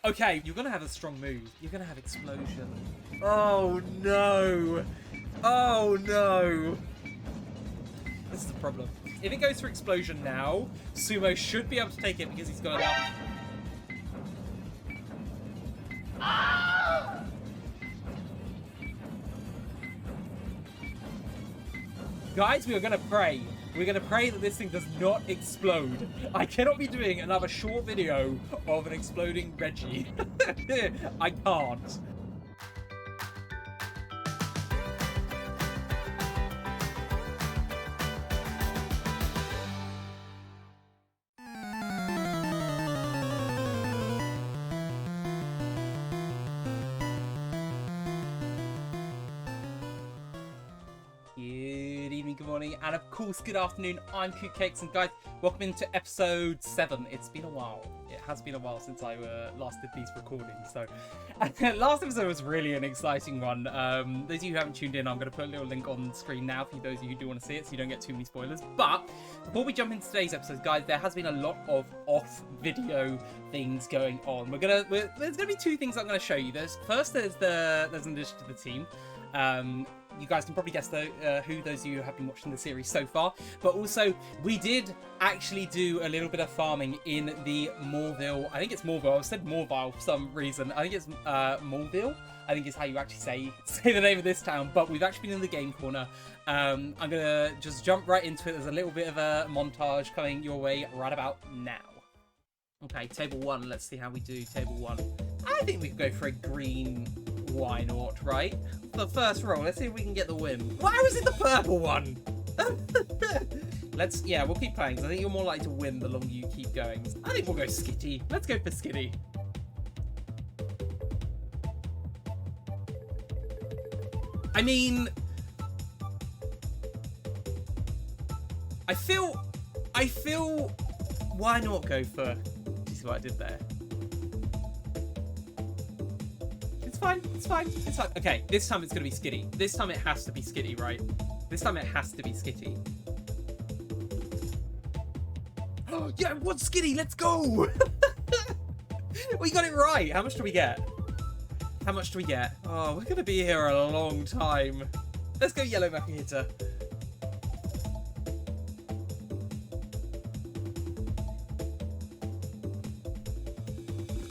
Okay, you're going to have a strong move. You're going to have explosion. Oh, no. Oh, no. This is the problem. If it goes for explosion now, Sumo should be able to take it because he's got enough. Guys, we are going to pray. We're going to pray that this thing does not explode. I cannot be doing another short video of an exploding Reggie. I can't. Good morning, and of course, good afternoon. I'm Cakes, and guys, welcome into episode 7. It's been a while. It has been a while since I last did these recordings. So, last episode was really an exciting one. Those of you who haven't tuned in, I'm going to put a little link on the screen now for those of you who do want to see it, so you don't get too many spoilers. But before we jump into today's episode, guys, there has been a lot of off-video things going on. There's gonna be two things I'm going to show you. There's an addition to the team. You guys can probably guess who those of you who have been watching the series so far. But also, we did actually do a little bit of farming in the Morville. I think it's Morville. I said Morville for some reason. I think it's Morville. I think is how you actually say the name of this town. But we've actually been in the game corner. I'm going to just jump right into it. There's a little bit of a montage coming your way right about now. Okay, table 1. Let's see how we do table 1. I think we could go for a green. Why not, right? The first roll. Let's see if we can get the win. Why was it the purple one? We'll keep playing, because I think you're more likely to win the longer you keep going. I think we'll go Skitty. Let's go for Skitty. I mean, I feel, why not go for, do you see what I did there? It's fine. Okay, this time it's going to be Skitty. This time it has to be Skitty, right? This time it has to be Skitty. Oh, yeah, what's Skitty? Let's go! We got it right. How much do we get? Oh, we're going to be here a long time. Let's go Yellow Mecha Hitter.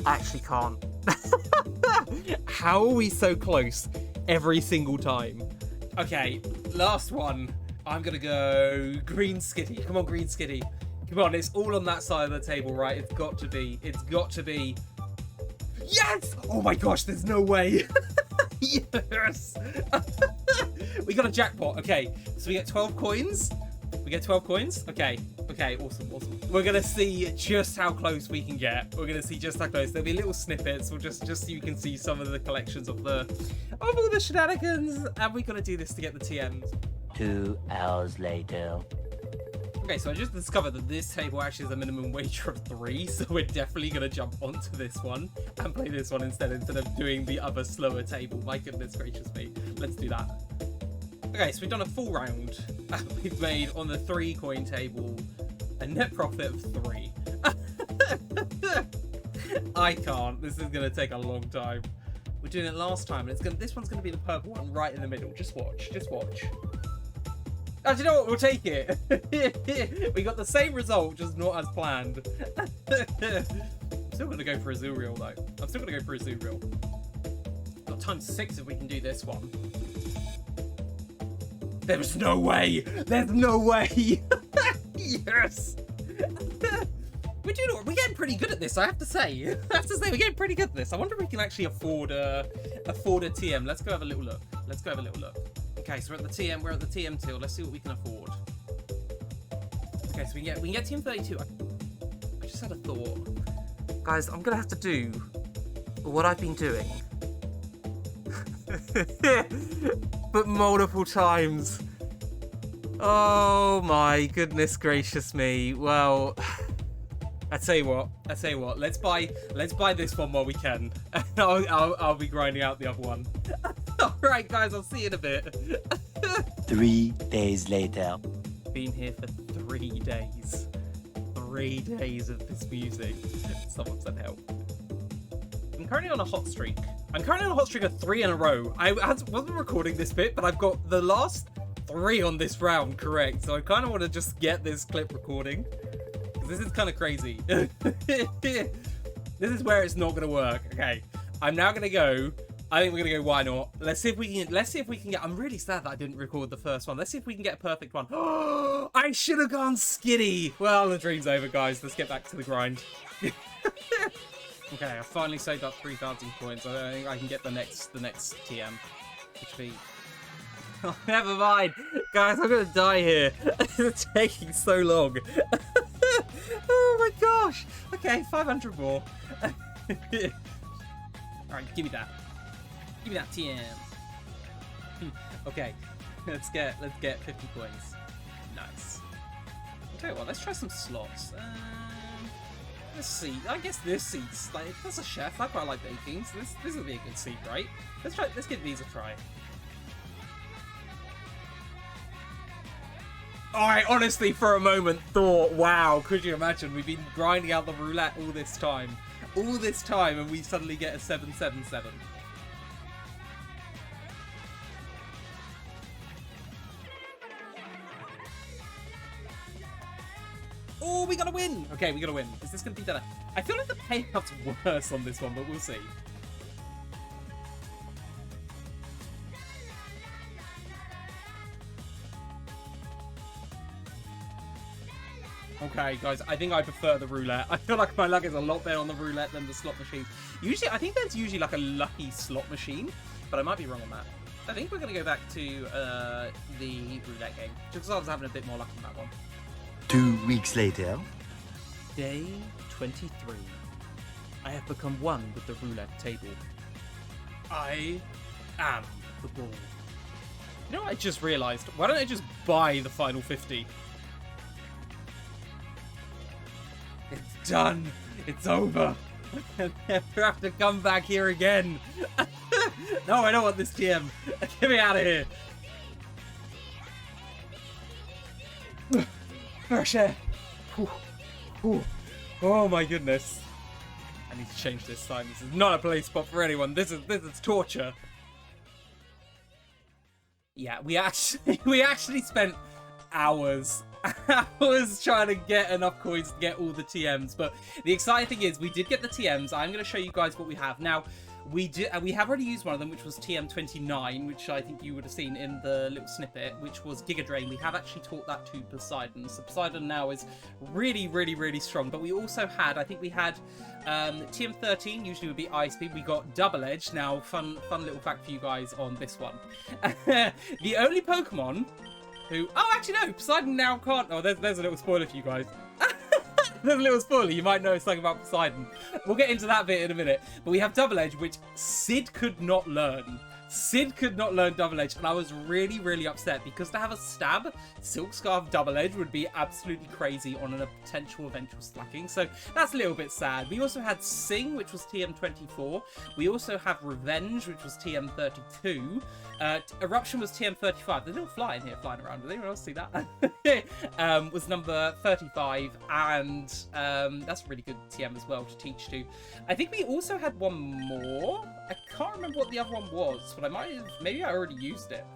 Actually can't. How are we so close every single time? Okay, last one. I'm gonna go green Skitty. Come on, green Skitty. Come on, it's all on that side of the table, right? It's got to be. Yes! Oh my gosh, there's no way. Yes! We got a jackpot. Okay, so we get 12 coins. Okay, awesome. We're gonna see just how close we can get. There'll be little snippets, just so you can see some of the collections of all the shenanigans. And we're gonna do this to get the TMs. 2 hours later. Okay, so I just discovered that this table actually has a minimum wager of 3, so we're definitely gonna jump onto this one and play this one instead of doing the other slower table. My goodness gracious me. Let's do that. Okay, so we've done a full round. We've made on the 3 coin table a net profit of 3. I can't. This is going to take a long time. We're doing it last time, and this one's going to be the purple one right in the middle. Just watch. Oh, do you know what? We'll take it. We got the same result, just not as planned. I'm still going to go for a Zuriel, though. Got times 6 if we can do this one. There's no way! Yes! We're getting pretty good at this, I have to say. We're getting pretty good at this. I wonder if we can actually afford a TM. Let's go have a little look. Okay, so we're at the TM till. Let's see what we can afford. Okay, so we can get TM 32. I just had a thought. Guys, I'm gonna have to do what I've been doing. But multiple times. Oh my goodness gracious me. Well, I tell you what. Let's buy this one while we can. I'll be grinding out the other one. All right, guys. I'll see you in a bit. 3 days later. Been here for 3 days. 3 days of this music. Someone said help. I'm currently on a hot streak. I'm currently on a hot streak of 3 in a row. I wasn't recording this bit, but I've got the last 3 on this round correct. So I kind of want to just get this clip recording. This is kind of crazy. This is where it's not going to work. Okay, I'm now going to go. I think we're gonna go, why not? Let's see if we can get, I'm really sad that I didn't record the first one. Let's see if we can get a perfect one. Oh, I should have gone skinny. Well, the dream's over, guys. Let's get back to the grind. Okay, I finally saved up 3,000 points. I think I can get the next TM. Which be... Oh, never mind. Guys, I'm gonna die here. It's taking so long. Oh my gosh. Okay, 500 more. Alright, give me that. Give me that TM. Okay, let's get 50 coins. Nice. I'll tell you what, let's try some slots. Let's see. I guess this seat's like, that's a chef. I quite like baking, so this will be a good seat, right? Let's give these a try. I honestly, for a moment, thought, wow, could you imagine? We've been grinding out the roulette all this time, and we suddenly get a 777. Oh, we gotta win! Okay, we gotta win. Is this gonna be better? I feel like the payout's worse on this one, but we'll see. Okay, guys, I think I prefer the roulette. I feel like my luck is a lot better on the roulette than the slot machine. Usually, I think there's usually like a lucky slot machine, but I might be wrong on that. I think we're gonna go back to the roulette game, just because I was having a bit more luck on that one. 2 weeks later. Day 23. I have become one with the roulette table. I am the ball. You know what I just realised? Why don't I just buy the final 50? It's done. It's over. I never have to come back here again. No, I don't want this TM. Get me out of here. Fresh air. Oh my goodness. I need to change this sign. This is not a play spot for anyone. This is torture. Yeah, we actually spent hours trying to get enough coins to get all the TMs, but the exciting thing is we did get the TMs. I'm going to show you guys what we have now. We have already used one of them, which was TM29, which I think you would have seen in the little snippet, which was Giga Drain. We have actually taught that to Poseidon. So Poseidon now is really, really, really strong. But we also had, I think we had TM13, usually would be Ice Beam. We got Double Edge. Now, fun little fact for you guys on this one. The only Pokemon who... Oh, actually, no. Poseidon now can't... Oh, there's a little spoiler for you guys. There's a little spoiler. You might know something about Poseidon. We'll get into that bit in a minute. But we have Double Edge, which Sid could not learn. Sid could not learn Double Edge, and I was really, really upset because to have a stab, Silk Scarf Double Edge would be absolutely crazy on a potential eventual slacking. So that's a little bit sad. We also had Sing, which was TM24. We also have Revenge, which was TM32. Eruption was TM35. There's a little fly in here flying around. Did anyone else see that? Was number 35, and that's a really good TM as well to teach to. I think we also had one more. I can't remember what the other one was, but I might have, maybe I already used it.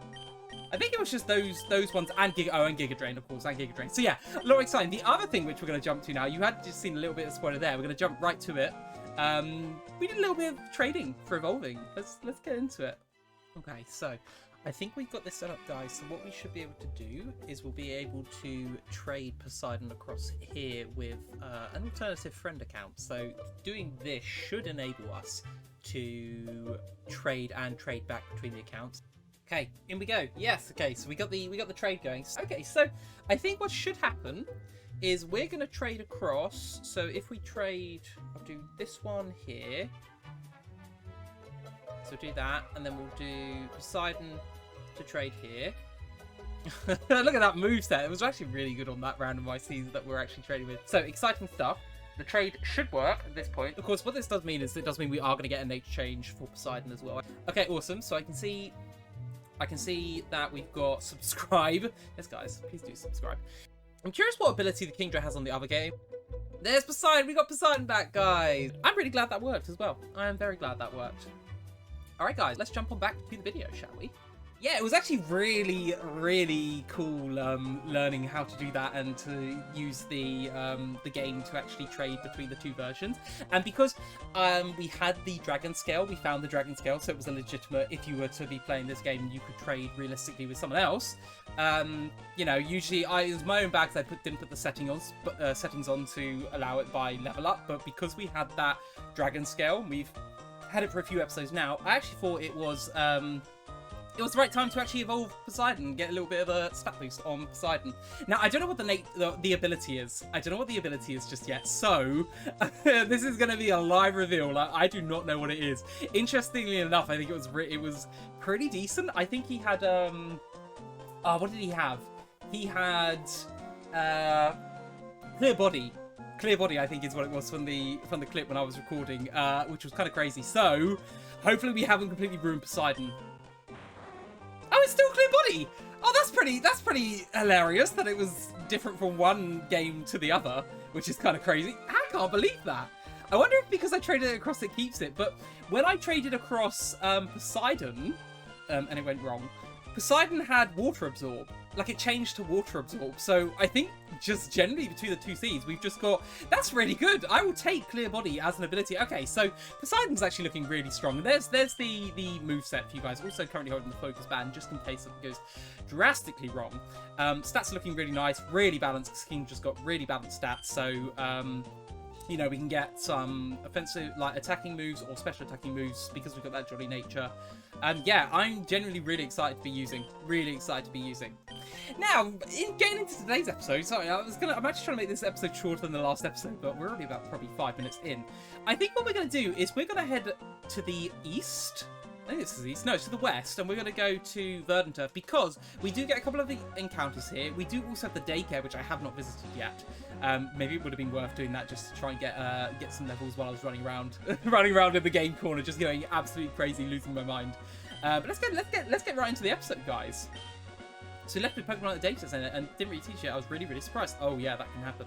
I think it was just those ones, and Giga Drain, of course, and Giga Drain. So yeah, a lot of exciting. The other thing which we're going to jump to now, you had just seen a little bit of spoiler there. We're going to jump right to it. We did a little bit of trading for evolving. Let's get into it. Okay, so I think we've got this set up, guys. So what we should be able to do is we'll be able to trade Poseidon across here with an alternative friend account. So doing this should enable us to trade back between the accounts. Okay, in we go. Yes, okay, so we got the trade going. Okay, so I think what should happen is we're gonna trade across. So if we trade, I'll do this one here. So do that, and then we'll do Poseidon to trade here. Look at that moveset. It was actually really good on that randomized season that we're actually trading with. So exciting stuff. The trade should work at this point. Of course, what this does mean is it does mean we are going to get an exchange for Poseidon as well. Okay, awesome. So I can see that we've got subscribe. Yes, guys, please do subscribe. I'm curious what ability the Kingdra has on the other game. There's Poseidon. We got Poseidon back, guys. I'm really glad that worked as well. I am very glad that worked. All right, guys, let's jump on back to the video, shall we? Yeah, it was actually really, really cool learning how to do that and to use the game to actually trade between the two versions. And because we had the dragon scale, we found the dragon scale, so it was a legitimate, if you were to be playing this game, you could trade realistically with someone else. You know, usually it was my own bag, because I didn't put the settings on to allow it by level up, but because we had that dragon scale, we've had it for a few episodes now, I actually thought it was the right time to actually evolve Poseidon and get a little bit of a stat boost on Poseidon. Now, I don't know what the ability is. I don't know what the ability is just yet. So, this is going to be a live reveal. Like, I do not know what it is. Interestingly enough, I think it was pretty decent. I think he had what did he have? He had clear body. Clear body, I think, is what it was from the clip when I was recording, which was kind of crazy. So, hopefully, we haven't completely ruined Poseidon. Oh, it's still clear body. Oh, that's pretty hilarious that it was different from one game to the other, which is kind of crazy. I can't believe that. I wonder if because I traded it across it keeps it, but when I traded across Poseidon, and it went wrong, Poseidon had water absorb. Like, it changed to water absorb. So I think just generally between the two seeds, we've just got, that's really good. I will take clear body as an ability. Okay, so Poseidon's actually looking really strong. There's the moveset for you guys. Also currently holding the focus band just in case something goes drastically wrong. Stats are looking really nice, really balanced. King just got really balanced stats. So, you know, we can get some offensive, like attacking moves or special attacking moves because we've got that jolly nature. Yeah, I'm genuinely really excited to be using. Now, in getting into today's episode, sorry, I'm actually trying to make this episode shorter than the last episode, but we're already about probably 5 minutes in. I think what we're going to do is we're going to head to the east. I think this is the east. No, it's to the west, and we're going to go to Verdanturf because we do get a couple of the encounters here. We do also have the daycare, which I have not visited yet. Maybe it would have been worth doing that just to try and get some levels while I was running around in the game corner, just going absolutely crazy, losing my mind. But let's get right into the episode, guys. So we left with Pokemon at the data center and didn't really teach it. I was really, really surprised. Oh yeah, that can happen.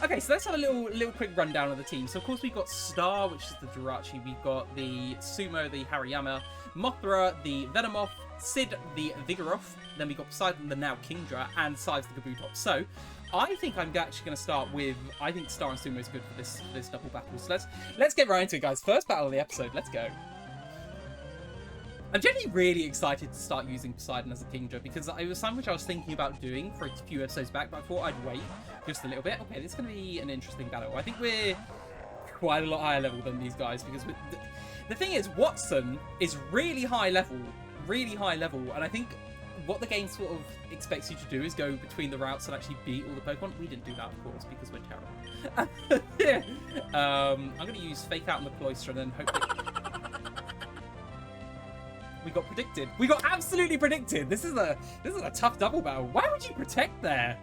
Okay, so let's have a little quick rundown of the team. So of course we've got Star, which is the Jirachi. We've got the Sumo, the Hariyama, Mothra, the Venomoth, Sid, the Vigoroth. Then we've got Poseidon, the now Kingdra, and Sives, the Kabutops. So I think I'm actually going to start with, I think Star and Sumo is good for this double battle. So let's get right into it, guys. First battle of the episode. Let's go. I'm generally really excited to start using Poseidon as a Kingdra because it was something which I was thinking about doing for a few episodes back, but I thought I'd wait just a little bit. Okay, this is going to be an interesting battle. I think we're quite a lot higher level than these guys because the thing is, Watson is really high level, and I think what the game sort of expects you to do is go between the routes and actually beat all the Pokemon. We didn't do that, of course, because we're terrible. I'm going to use Fake Out on the Cloister and then hopefully... We got predicted. We got absolutely predicted. This is a tough double battle. Why would you protect there?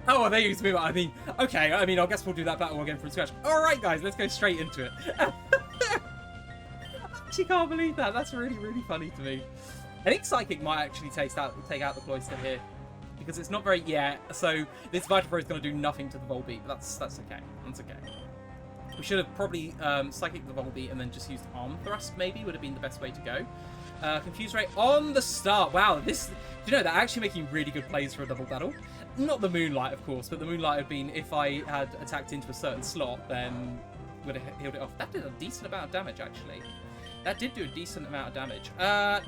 Oh, well, they used to be. I mean, okay. I mean, I guess we'll do that battle again from scratch. All right, guys, let's go straight into it. I actually can't believe that. That's really, really funny to me. I think Psychic might actually take out the Cloister here because it's not very. Yeah. So this Vitapro is going to do nothing to the Volbeat, but that's okay. That's okay. We should have probably Psychic the Volbeat and then just used Arm Thrust, maybe, would have been the best way to go. Confuse Ray on the start. Wow, this... Do you know, they're actually making really good plays for a double battle. Not the Moonlight, of course, but the Moonlight had been, if I had attacked into a certain slot, then would have healed it off. That did a decent amount of damage, actually. That did do a decent amount of damage.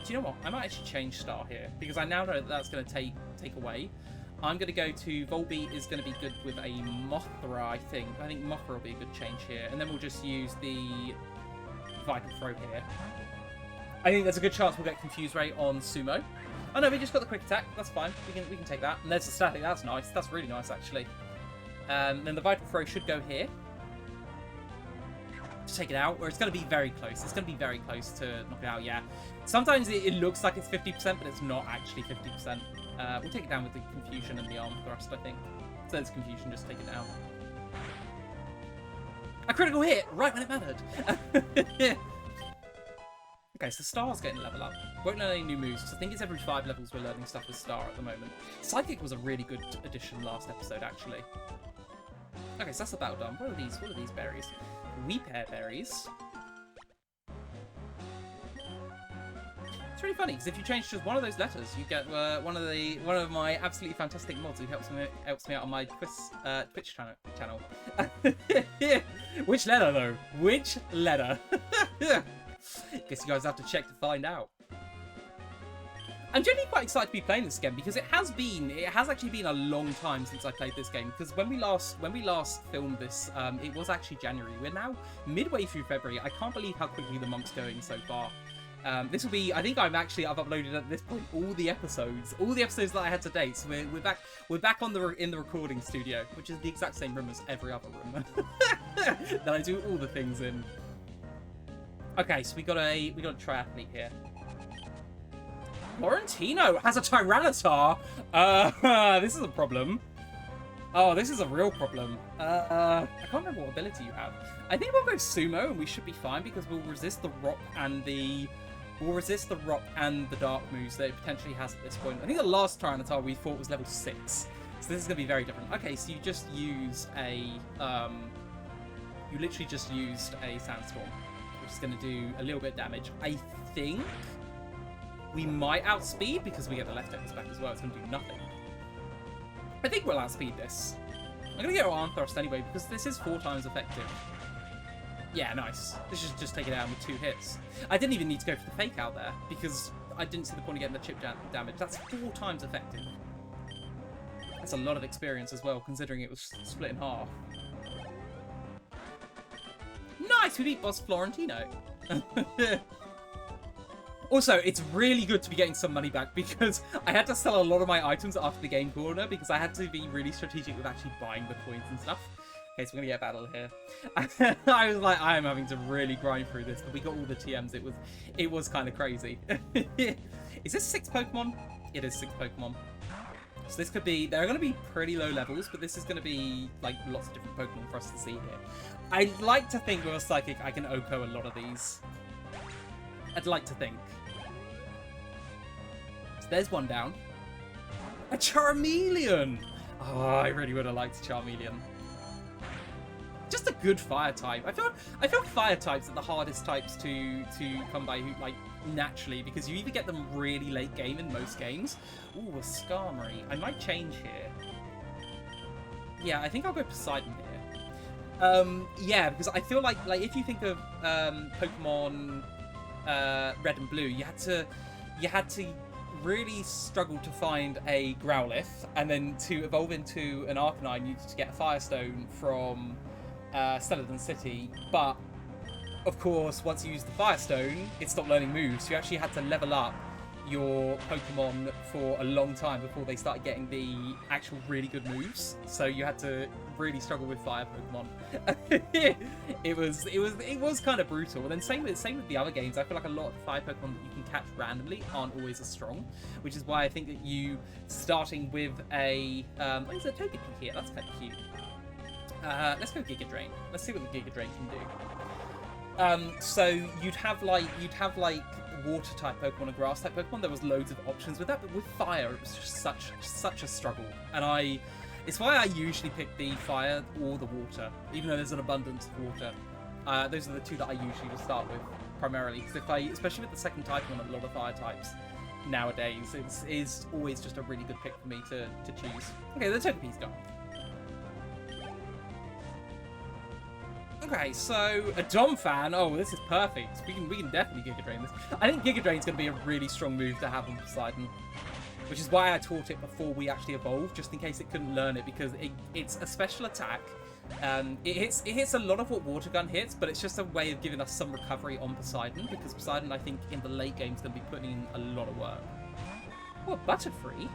Do you know what? I might actually change Star here, because I now know that that's going to take away. I'm going to go to Volbeat is going to be good with a Mothra, I think. I think Mothra will be a good change here. And then we'll just use the Vital Throw here. I think there's a good chance we'll get Confuse Ray on Sumo. Oh no, we just got the quick attack. That's fine. We can take that. And there's the static. That's nice. That's really nice, actually. Then the Vital Throw should go here. To take it out, or it's going to be very close. It's going to be very close to knock it out, yeah. Sometimes it looks like it's 50%, but it's not actually 50%. We'll take it down with the Confusion and the Arm Thrust, I think. So there's Confusion, just take it down. A critical hit, right when it mattered. Okay, so Star's getting a level up. Won't learn any new moves, because I think it's every 5 levels we're learning stuff with Star at the moment. Psychic was a really good addition last episode, actually. Okay, so that's the battle done. What are these? What are these berries? Weepear berries. It's really funny because if you change just one of those letters, you get one of my absolutely fantastic mods who helps me out on my Twitch channel. Which letter though? Which letter? Guess you guys have to check to find out. I'm genuinely quite excited to be playing this again because it has actually been a long time since I played this game. Because when we last filmed this, it was actually January. We're now midway through February. I can't believe how quickly the month's going so far. This will be, I think I've uploaded at this point all the episodes that I had to date. So we're back in the recording studio, which is the exact same room as every other room that I do all the things in. Okay, so we got a triathlete here. Florentino has a Tyranitar. This is a problem. Oh, this is a real problem. I can't remember what ability you have. I think we'll go Sumo and we should be fine because we'll resist the rock and the dark moves that it potentially has at this point. I think the last Tyranitar we fought was level 6. So this is going to be very different. Okay, so you just use a... you literally just used a Sandstorm, which is going to do a little bit of damage. I think we might outspeed because we get the left X back as well. It's going to do nothing. I think we'll outspeed this. I'm going to go Arm Thrust anyway because this is 4 times effective. Yeah, nice. This should just take it out with 2 hits. I didn't even need to go for the fake out there because I didn't see the point of getting the chip damage. That's 4 times effective. That's a lot of experience as well, considering it was split in half. Nice! We beat Boss Florentino. Also, it's really good to be getting some money back because I had to sell a lot of my items after the game corner because I had to be really strategic with actually buying the coins and stuff. Okay, so we're gonna get a battle here. I was like, I am having to really grind through this, but we got all the TMs. It was kind of crazy. Is this 6 Pokemon? It is 6 Pokemon. So this could be, they're gonna be pretty low levels, but this is gonna be like lots of different Pokemon for us to see here. I'd like to think with a Psychic I can OHKO a lot of these. I'd like to think. So there's one down. A Charmeleon! Oh, I really would have liked a Charmeleon. Just a good fire type. I feel fire types are the hardest types to come by, like, naturally, because you either get them really late game in most games. Ooh, a Skarmory. I might change here. Yeah, I think I'll go Poseidon here. Yeah, because I feel like if you think of Pokemon Red and Blue, you had to really struggle to find a Growlithe, and then to evolve into an Arcanine, you needed to get a Firestone from Celadon City, but of course once you used the Firestone it stopped learning moves, so you actually had to level up your Pokemon for a long time before they started getting the actual really good moves, so you had to really struggle with fire Pokemon. it was kind of brutal. And then same with the other games, I feel like a lot of the fire Pokemon that you can catch randomly aren't always as strong, which is why I think that you starting with a there's a Togepi here, that's kind of cute. Let's go Giga Drain. Let's see what the Giga Drain can do. So you'd have like water type Pokemon and grass type Pokemon. There was loads of options with that, but with fire it was just such a struggle. And it's why I usually pick the fire or the water, even though there's an abundance of water. Those are the 2 that I usually will start with primarily, because especially with the second type on a lot of fire types nowadays, it's always just a really good pick for me to choose. Okay, the Togepi's gone. Okay, so a Dom fan. Oh, this is perfect. We can definitely Giga Drain this. I think Giga Drain's going to be a really strong move to have on Poseidon, which is why I taught it before we actually evolved, just in case it couldn't learn it, because it's a special attack. It hits a lot of what Water Gun hits, but it's just a way of giving us some recovery on Poseidon, because Poseidon, I think, in the late game is going to be putting in a lot of work. Oh, Butterfree. You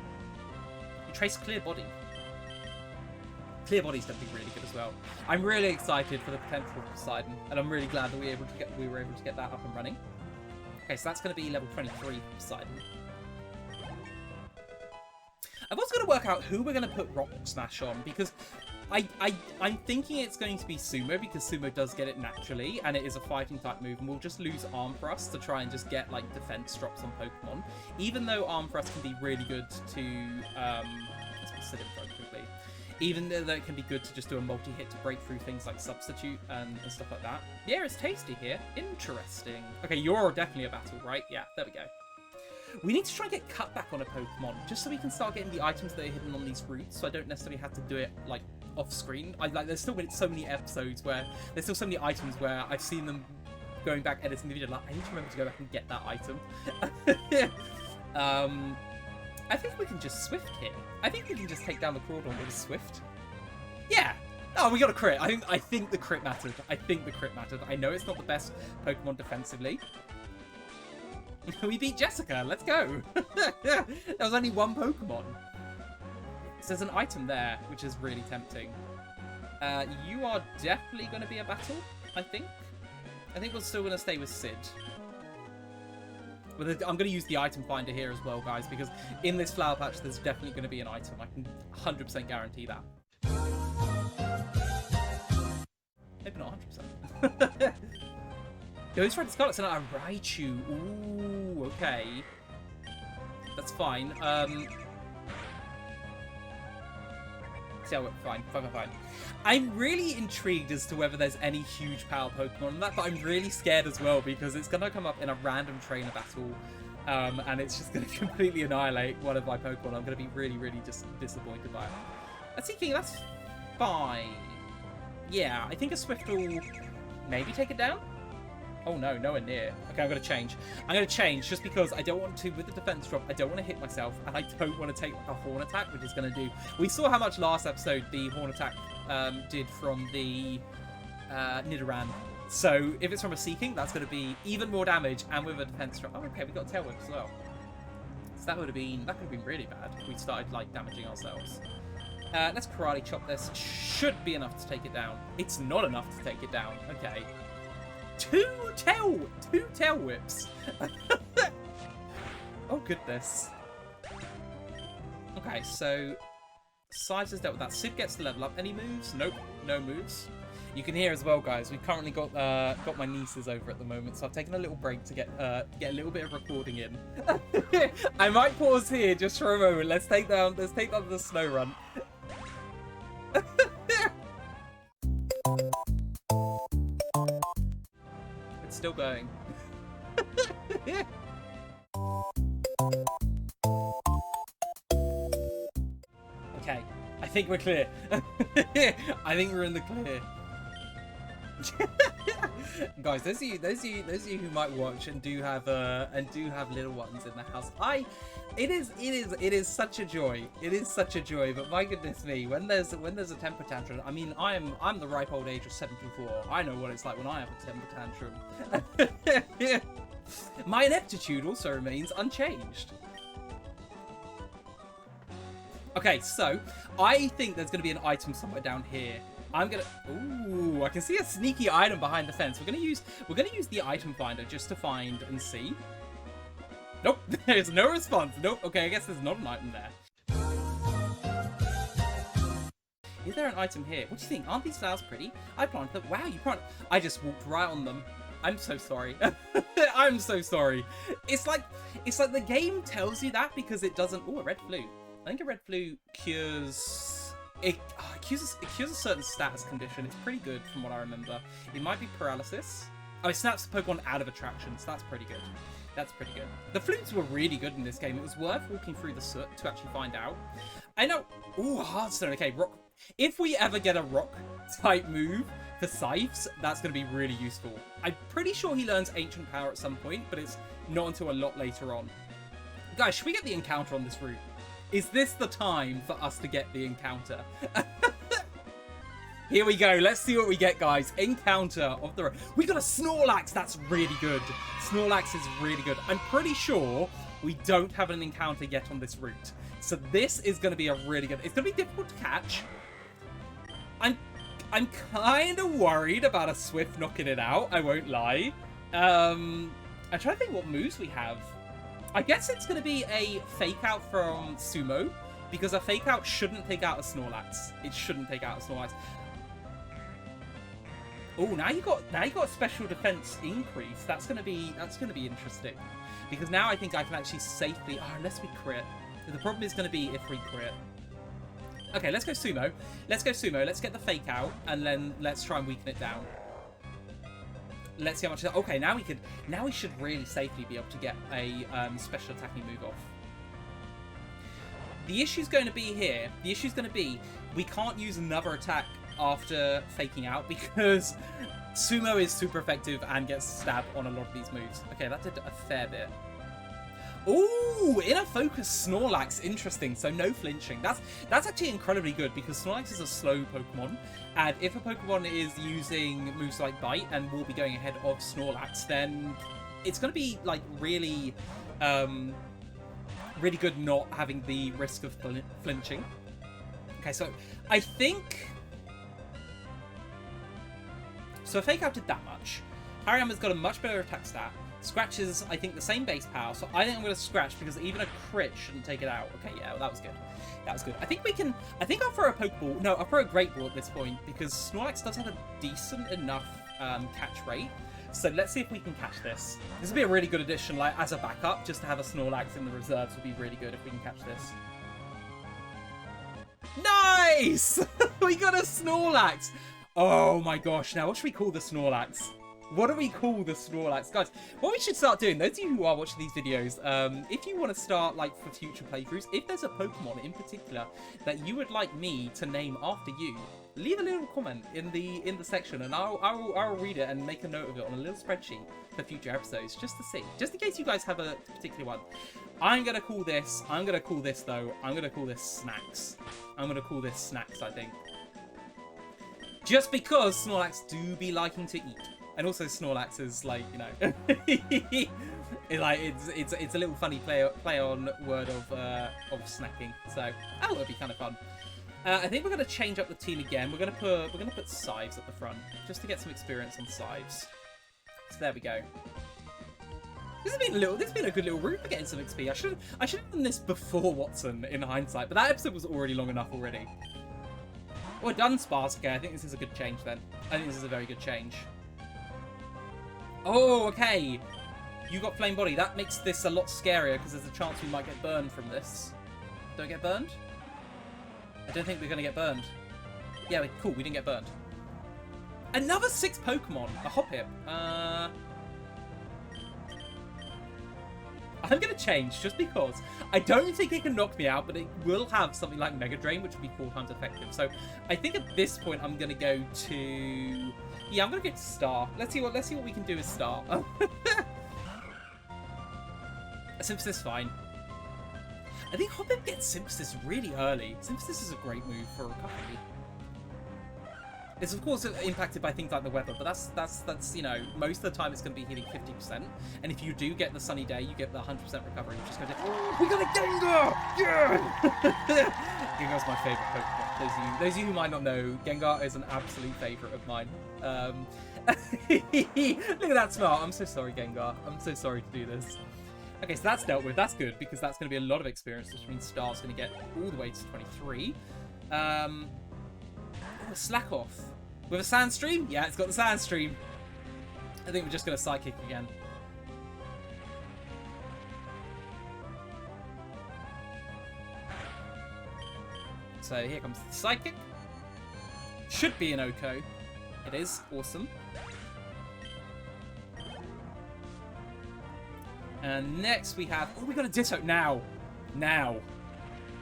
trace Clear Body. Clear Body's going to be really good as well. I'm really excited for the potential of Poseidon, and I'm really glad that we were able to get that up and running. Okay, so that's going to be level 23 for Poseidon. I've also got to work out who we're going to put Rock Smash on, because I'm thinking it's going to be Sumo, because Sumo does get it naturally, and it is a fighting type move, and we'll just lose Arm Thrust to try and just get like defense drops on Pokemon. Even though Arm Thrust can be really good to let's put Sidon quickly. Even though it can be good to just do a multi-hit to break through things like Substitute and stuff like that. Yeah, it's tasty here. Interesting. Okay, you're definitely a battle, right? Yeah, there we go. We need to try and get cutback on a Pokemon, just so we can start getting the items that are hidden on these routes, so I don't necessarily have to do it, like, off-screen. There's still been so many episodes where, there's still so many items where I've seen them going back editing the video, like, I need to remember to go back and get that item. I think we can just Swift here. I think we can just take down the Crawdon with a Swift. Yeah. Oh, we got a crit. I think the crit mattered. I know it's not the best Pokemon defensively. We beat Jessica. Let's go. There was only one Pokemon. So there's an item there, which is really tempting. You are definitely going to be a battle, I think. I think we're still going to stay with Sid. But I'm going to use the item finder here as well, guys, because in this flower patch, there's definitely going to be an item. I can 100% guarantee that. Maybe not 100%. Goes for the Scarlet, and a Raichu. Ooh, okay. That's fine. See how it fine. I'm really intrigued as to whether there's any huge power Pokemon in that, but I'm really scared as well because it's going to come up in a random trainer battle, and it's just going to completely annihilate one of my Pokemon. I'm going to be really, really just disappointed by it. That's thinking that's fine. Yeah, I think a Swift will maybe take it down. Oh no, nowhere near. Okay, I'm going to change. I'm going to change just because I don't want to, with the defense drop, I don't want to hit myself, and I don't want to take a Horn Attack, which is going to do... We saw how much last episode the Horn Attack did from the Nidoran. So if it's from a Seeking, that's going to be even more damage, and with a defense drop... Oh, okay, we got a Tail Whip as well. So that could have been really bad if we started, like, damaging ourselves. Let's Karate Chop this. Should be enough to take it down. It's not enough to take it down. Okay. Two tail whips. Oh goodness. Okay, so Sides has dealt with that. Sid gets the level up. Any moves? Nope, no moves. You can hear as well, guys. We've currently got my nieces over at the moment, so I've taken a little break to get a little bit of recording in. I might pause here just for a moment. Let's take down the snow run. It's still going. Okay, I think we're clear. I think we're in the clear. Guys, those of you who might watch and do have little ones in the house, it is such a joy. It is such a joy. But my goodness me, when there's a temper tantrum, I mean, I'm the ripe old age of 74. I know what it's like when I have a temper tantrum. My ineptitude also remains unchanged. Okay, so I think there's going to be an item somewhere down here. Ooh, I can see a sneaky item behind the fence. We're gonna use the item finder just to find and see. Nope, there's no response. Nope. Okay, I guess there's not an item there. Is there an item here? What do you think? Aren't these flowers pretty? I planted them. Wow, you planted. I just walked right on them. I'm so sorry. I'm so sorry. It's like the game tells you that because it doesn't. Oh, a red flute. I think a red flute cures. It cures a certain status condition. It's pretty good from what I remember. It might be paralysis. Oh, it snaps the Pokemon out of attraction, so that's pretty good. That's pretty good. The flutes were really good in this game. It was worth walking through the soot to actually find out. I know. Ooh, Hearthstone. Okay, rock. If we ever get a rock type move for Scythes, that's going to be really useful. I'm pretty sure he learns Ancient Power at some point, but it's not until a lot later on. Guys, should we get the encounter on this route? Is this the time for us to get the encounter? Here we go. Let's see what we get, guys. Encounter of the... We got a Snorlax. That's really good. Snorlax is really good. I'm pretty sure we don't have an encounter yet on this route. So this is going to be a really good... It's going to be difficult to catch. I'm kind of worried about a Swift knocking it out. I won't lie. I'm trying to think what moves we have. I guess it's going to be a fake out from Sumo, because a fake out shouldn't take out a Snorlax. It shouldn't take out a Snorlax. Oh, now you got a special defense increase. That's going to be interesting, because now I think I can actually safely. Oh, unless we crit. The problem is going to be if we crit. Okay, let's go Sumo. Let's go Sumo. Let's get the fake out, and then let's try and weaken it down. Let's see how much... Okay, now we should really safely be able to get a special attacking move off. The issue's going to be here. The issue's going to be we can't use another attack after faking out because Sumo is super effective and gets stabbed on a lot of these moves. Okay, that did a fair bit. Ooh, inner focus Snorlax, interesting. So no flinching. That's actually incredibly good because Snorlax is a slow Pokemon, and if a Pokemon is using moves like Bite and will be going ahead of Snorlax, then it's going to be like really, really good not having the risk of flinching. Okay, so I think so. Fake out did that much. Hariyama's got a much better attack stat. Scratch is, I think, the same base power, so I think I'm going to Scratch because even a crit shouldn't take it out. Okay, yeah, well, that was good. That was good. I think I'll throw a Pokeball. No, I'll throw a Great Ball at this point because Snorlax does have a decent enough catch rate. So let's see if we can catch this. This would be a really good addition, like, as a backup, just to have a Snorlax in the reserves would be really good if we can catch this. Nice! We got a Snorlax! Oh my gosh, now what should we call the Snorlax? What do we call the Snorlax? Guys, what we should start doing, those of you who are watching these videos, if you want to start, like, for future playthroughs, if there's a Pokemon in particular that you would like me to name after you, leave a little comment in the section, and I'll read it and make a note of it on a little spreadsheet for future episodes, just to see. Just in case you guys have a particular one. I'm going to call this, though, I'm going to call this Snacks. I'm going to call this Snacks, I think. Just because Snorlax do be liking to eat. And also Snorlax is like, you know, it's a little funny play on word of snacking. So that would be kind of fun. I think we're gonna change up the team again. We're gonna put Scythes at the front just to get some experience on Scythes. So there we go. This has been a good little route for getting some XP. I should have done this before Watson in hindsight, but that episode was already long enough already. Well done, Sparse. Okay, I think this is a good change then. I think this is a very good change. Oh, okay. You got Flame Body. That makes this a lot scarier because there's a chance we might get burned from this. Don't get burned? I don't think we're going to get burned. Yeah, cool. We didn't get burned. Another 6 Pokemon. A Hoppip. I'm going to change just because I don't think it can knock me out, but it will have something like Mega Drain, which would be 4 times effective. So I think at this point I'm going to go to... Yeah, I'm going to go to Star. Let's see what we can do with Star. Synthesis fine. I think Hoppip gets Synthesis really early. Synthesis is a great move for recovery. It's of course impacted by things like the weather, but that's you know, most of the time it's going to be healing 50%, and if you do get the sunny day, you get the 100% recovery, which is going to... Oh, we got a Gengar! Yeah! Gengar's my favourite Pokemon. Those of you who might not know, Gengar is an absolute favourite of mine. Look at that smile. I'm so sorry, Gengar. I'm so sorry to do this. Okay, so that's dealt with. That's good, because that's going to be a lot of experience, which means Star's going to get all the way to 23. Slack off. With a Sandstream? Yeah, it's got the Sandstream. I think we're just going to Psychic again. So here comes the Psychic. Should be an Oko. It is. Awesome. And next we have... Oh, we got a Ditto now. Now.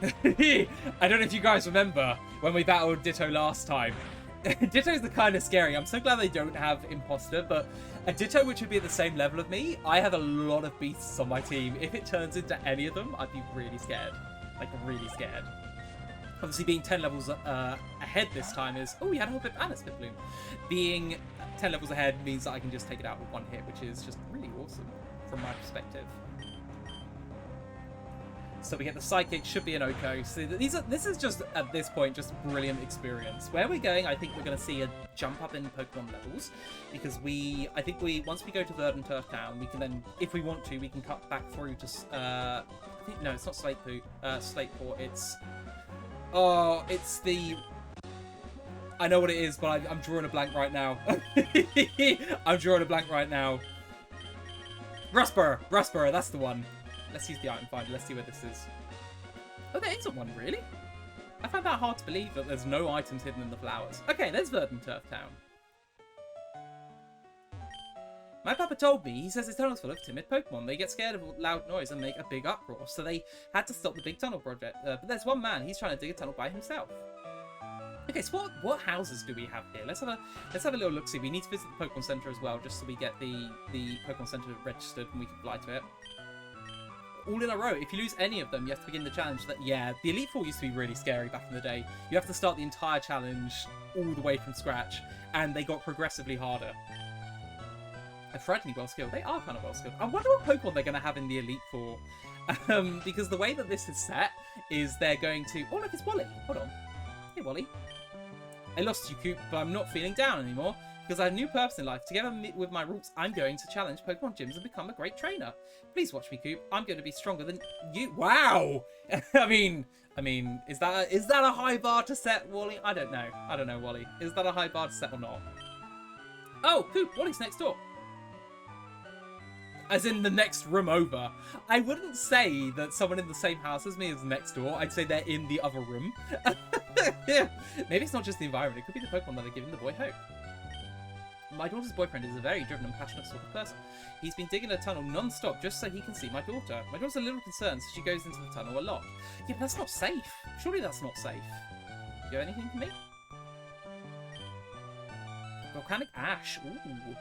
I don't know if you guys remember when we battled Ditto last time. Ditto's the kind of scary. I'm so glad they don't have Imposter, but a Ditto which would be at the same level of me, I have a lot of beasts on my team. If it turns into any of them, I'd be really scared. Like, really scared. Obviously, being 10 levels ahead this time is... Oh, we had a Hoppip and a Spitbloom. Being 10 levels ahead means that I can just take it out with one hit, which is just really awesome from my perspective. So we get the Psychic, should be an Oko. So this is just, at this point, just brilliant experience. Where we're going, I think we're going to see a jump up in Pokemon levels. Because once we go to Verdanturf Town, we can then, if we want to, we can cut back through to, no, it's not Slateport, it's... Oh, it's the... I know what it is, but I'm drawing a blank right now. I'm drawing a blank right now. Rustborough, that's the one. Let's use the item finder. Let's see where this is. Oh, there isn't one, really? I find that hard to believe that there's no items hidden in the flowers. Okay, there's Verdanturf Town. My papa told me, he says this tunnel's full of timid Pokemon. They get scared of loud noise and make a big uproar, so they had to stop the big tunnel project. But there's one man, he's trying to dig a tunnel by himself. Okay, so what houses do we have here? Let's have a little look-see. We need to visit the Pokemon Center as well, just so we get the Pokemon Center registered and we can fly to it. All in a row. If you lose any of them, you have to begin the challenge. Yeah, the Elite Four used to be really scary back in the day. You have to start the entire challenge all the way from scratch, and they got progressively harder. They're frighteningly well skilled. They are kind of well skilled. I wonder what Pokemon they're going to have in the Elite Four. Because the way that this is set is they're going to... Oh, look, it's Wally. Hold on. Hey, Wally. I lost you, Coop, but I'm not feeling down anymore. Because I have a new purpose in life. Together with my roots, I'm going to challenge Pokemon gyms and become a great trainer. Please watch me, Coop. I'm going to be stronger than you. Wow! I mean, is that a high bar to set, Wally? I don't know. I don't know, Wally. Is that a high bar to set or not? Oh, Coop, Wally's next door. As in the next room over. I wouldn't say that someone in the same house as me is next door. I'd say they're in the other room. Maybe it's not just the environment. It could be the Pokemon that are giving the boy hope. My daughter's boyfriend is a very driven and passionate sort of person. He's been digging a tunnel non-stop just so he can see my daughter. My daughter's a little concerned, so she goes into the tunnel a lot. Yeah, but that's not safe. Surely that's not safe. Do you have anything for me? Volcanic ash. Ooh.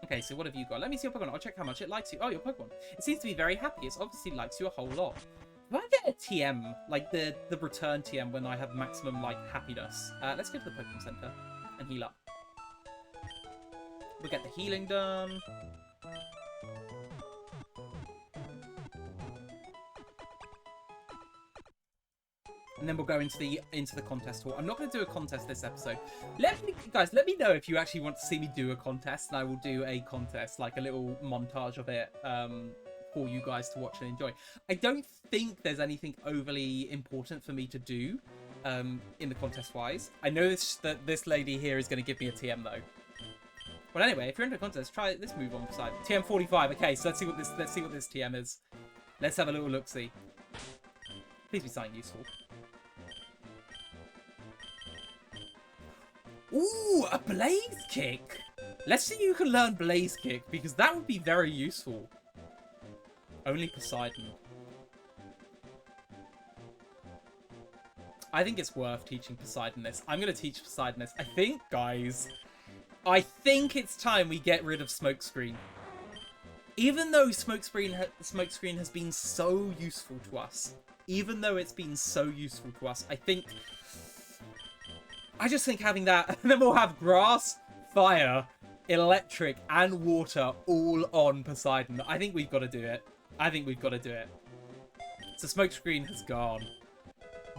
Okay, so what have you got? Let me see your Pokemon. I'll check how much it likes you. Oh, your Pokemon. It seems to be very happy. It obviously likes you a whole lot. Do I get a TM? Like the return TM when I have maximum, like, happiness? Let's go to the Pokemon Center and heal up. We'll get the healing done. And then we'll go into the contest hall. I'm not going to do a contest this episode. Let me know if you actually want to see me do a contest, and I will do a contest, like a little montage of it for you guys to watch and enjoy. I don't think there's anything overly important for me to do in the contest-wise. I know that this lady here is going to give me a TM though. Well, anyway, if you're into a contest, try this move on side. TM 45. Okay, so let's see what this TM is. Let's have a little look-see. Please be something useful. Ooh, a Blaze Kick! Let's see you can learn Blaze Kick, because that would be very useful. Only Poseidon. I think it's worth teaching Poseidon this. I'm going to teach Poseidon this. I think, guys, it's time we get rid of Smokescreen. Even though Smokescreen has been so useful to us, I just think having that, and then we'll have grass, fire, electric, and water all on Poseidon. I think we've got to do it. So Smokescreen has gone.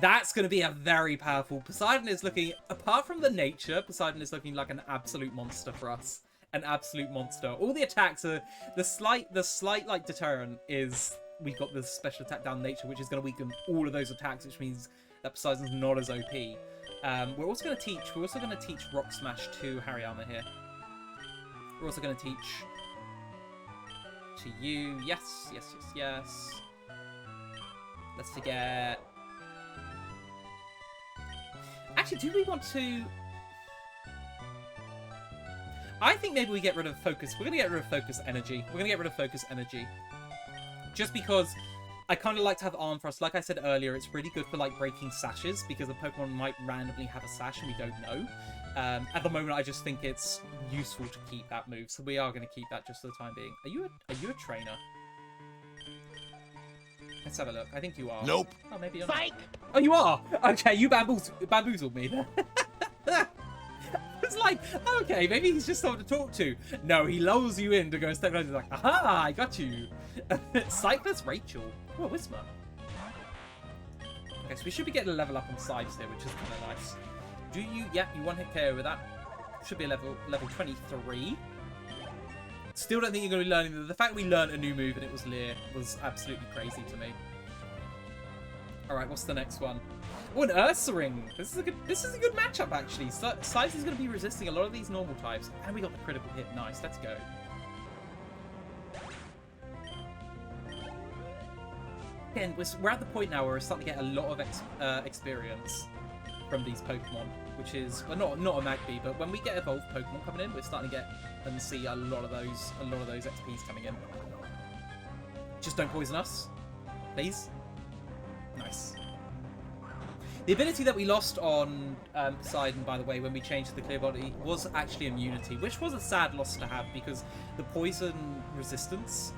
That's going to be a very powerful... Poseidon is looking... Apart from the nature, Poseidon is looking like an absolute monster for us. An absolute monster. All the attacks are... The slight like, deterrent is... We've got the special attack down nature, which is going to weaken all of those attacks, which means that Poseidon's not as OP. We're also going to teach Rock Smash to Hariyama here. We're also going to teach to you. Yes. Let's forget. Actually, do we want to? I think maybe we get rid of focus. We're going to get rid of focus energy. Just because I kind of like to have Arm Thrust. Like I said earlier, it's really good for like breaking sashes because the Pokemon might randomly have a sash and we don't know. At the moment, I just think it's useful to keep that move, so we are going to keep that just for the time being. Are you a trainer? Let's have a look. I think you are. Nope. Oh, maybe you're not. Oh, you are. Okay, you bamboozled me there. It's like, okay, maybe he's just someone to talk to. No, he lulls you in to go and step down. He's like, aha, I got you. Cyclist Rachel. Oh, Whisper. Okay, so we should be getting a level up on sides here, which is kind of nice. Do you? Yeah, you one hit KO with that. Should be a level 23. Still don't think you're going to be learning. The fact we learned a new move and it was Leer was absolutely crazy to me. All right, what's the next one? Oh, an Ursaring. This is a good matchup actually. Size is going to be resisting a lot of these normal types, and we got the critical hit. Nice. Let's go. again, we're at the point now where we're starting to get a lot of experience from these Pokemon, which is, well, not a Magby, but when we get evolved Pokemon coming in, we're starting to get and see a lot of those XPs coming in. Just don't poison us, please. Nice. The ability that we lost on Poseidon, by the way, when we changed to the clear body, was actually immunity, which was a sad loss to have because the poison resistance,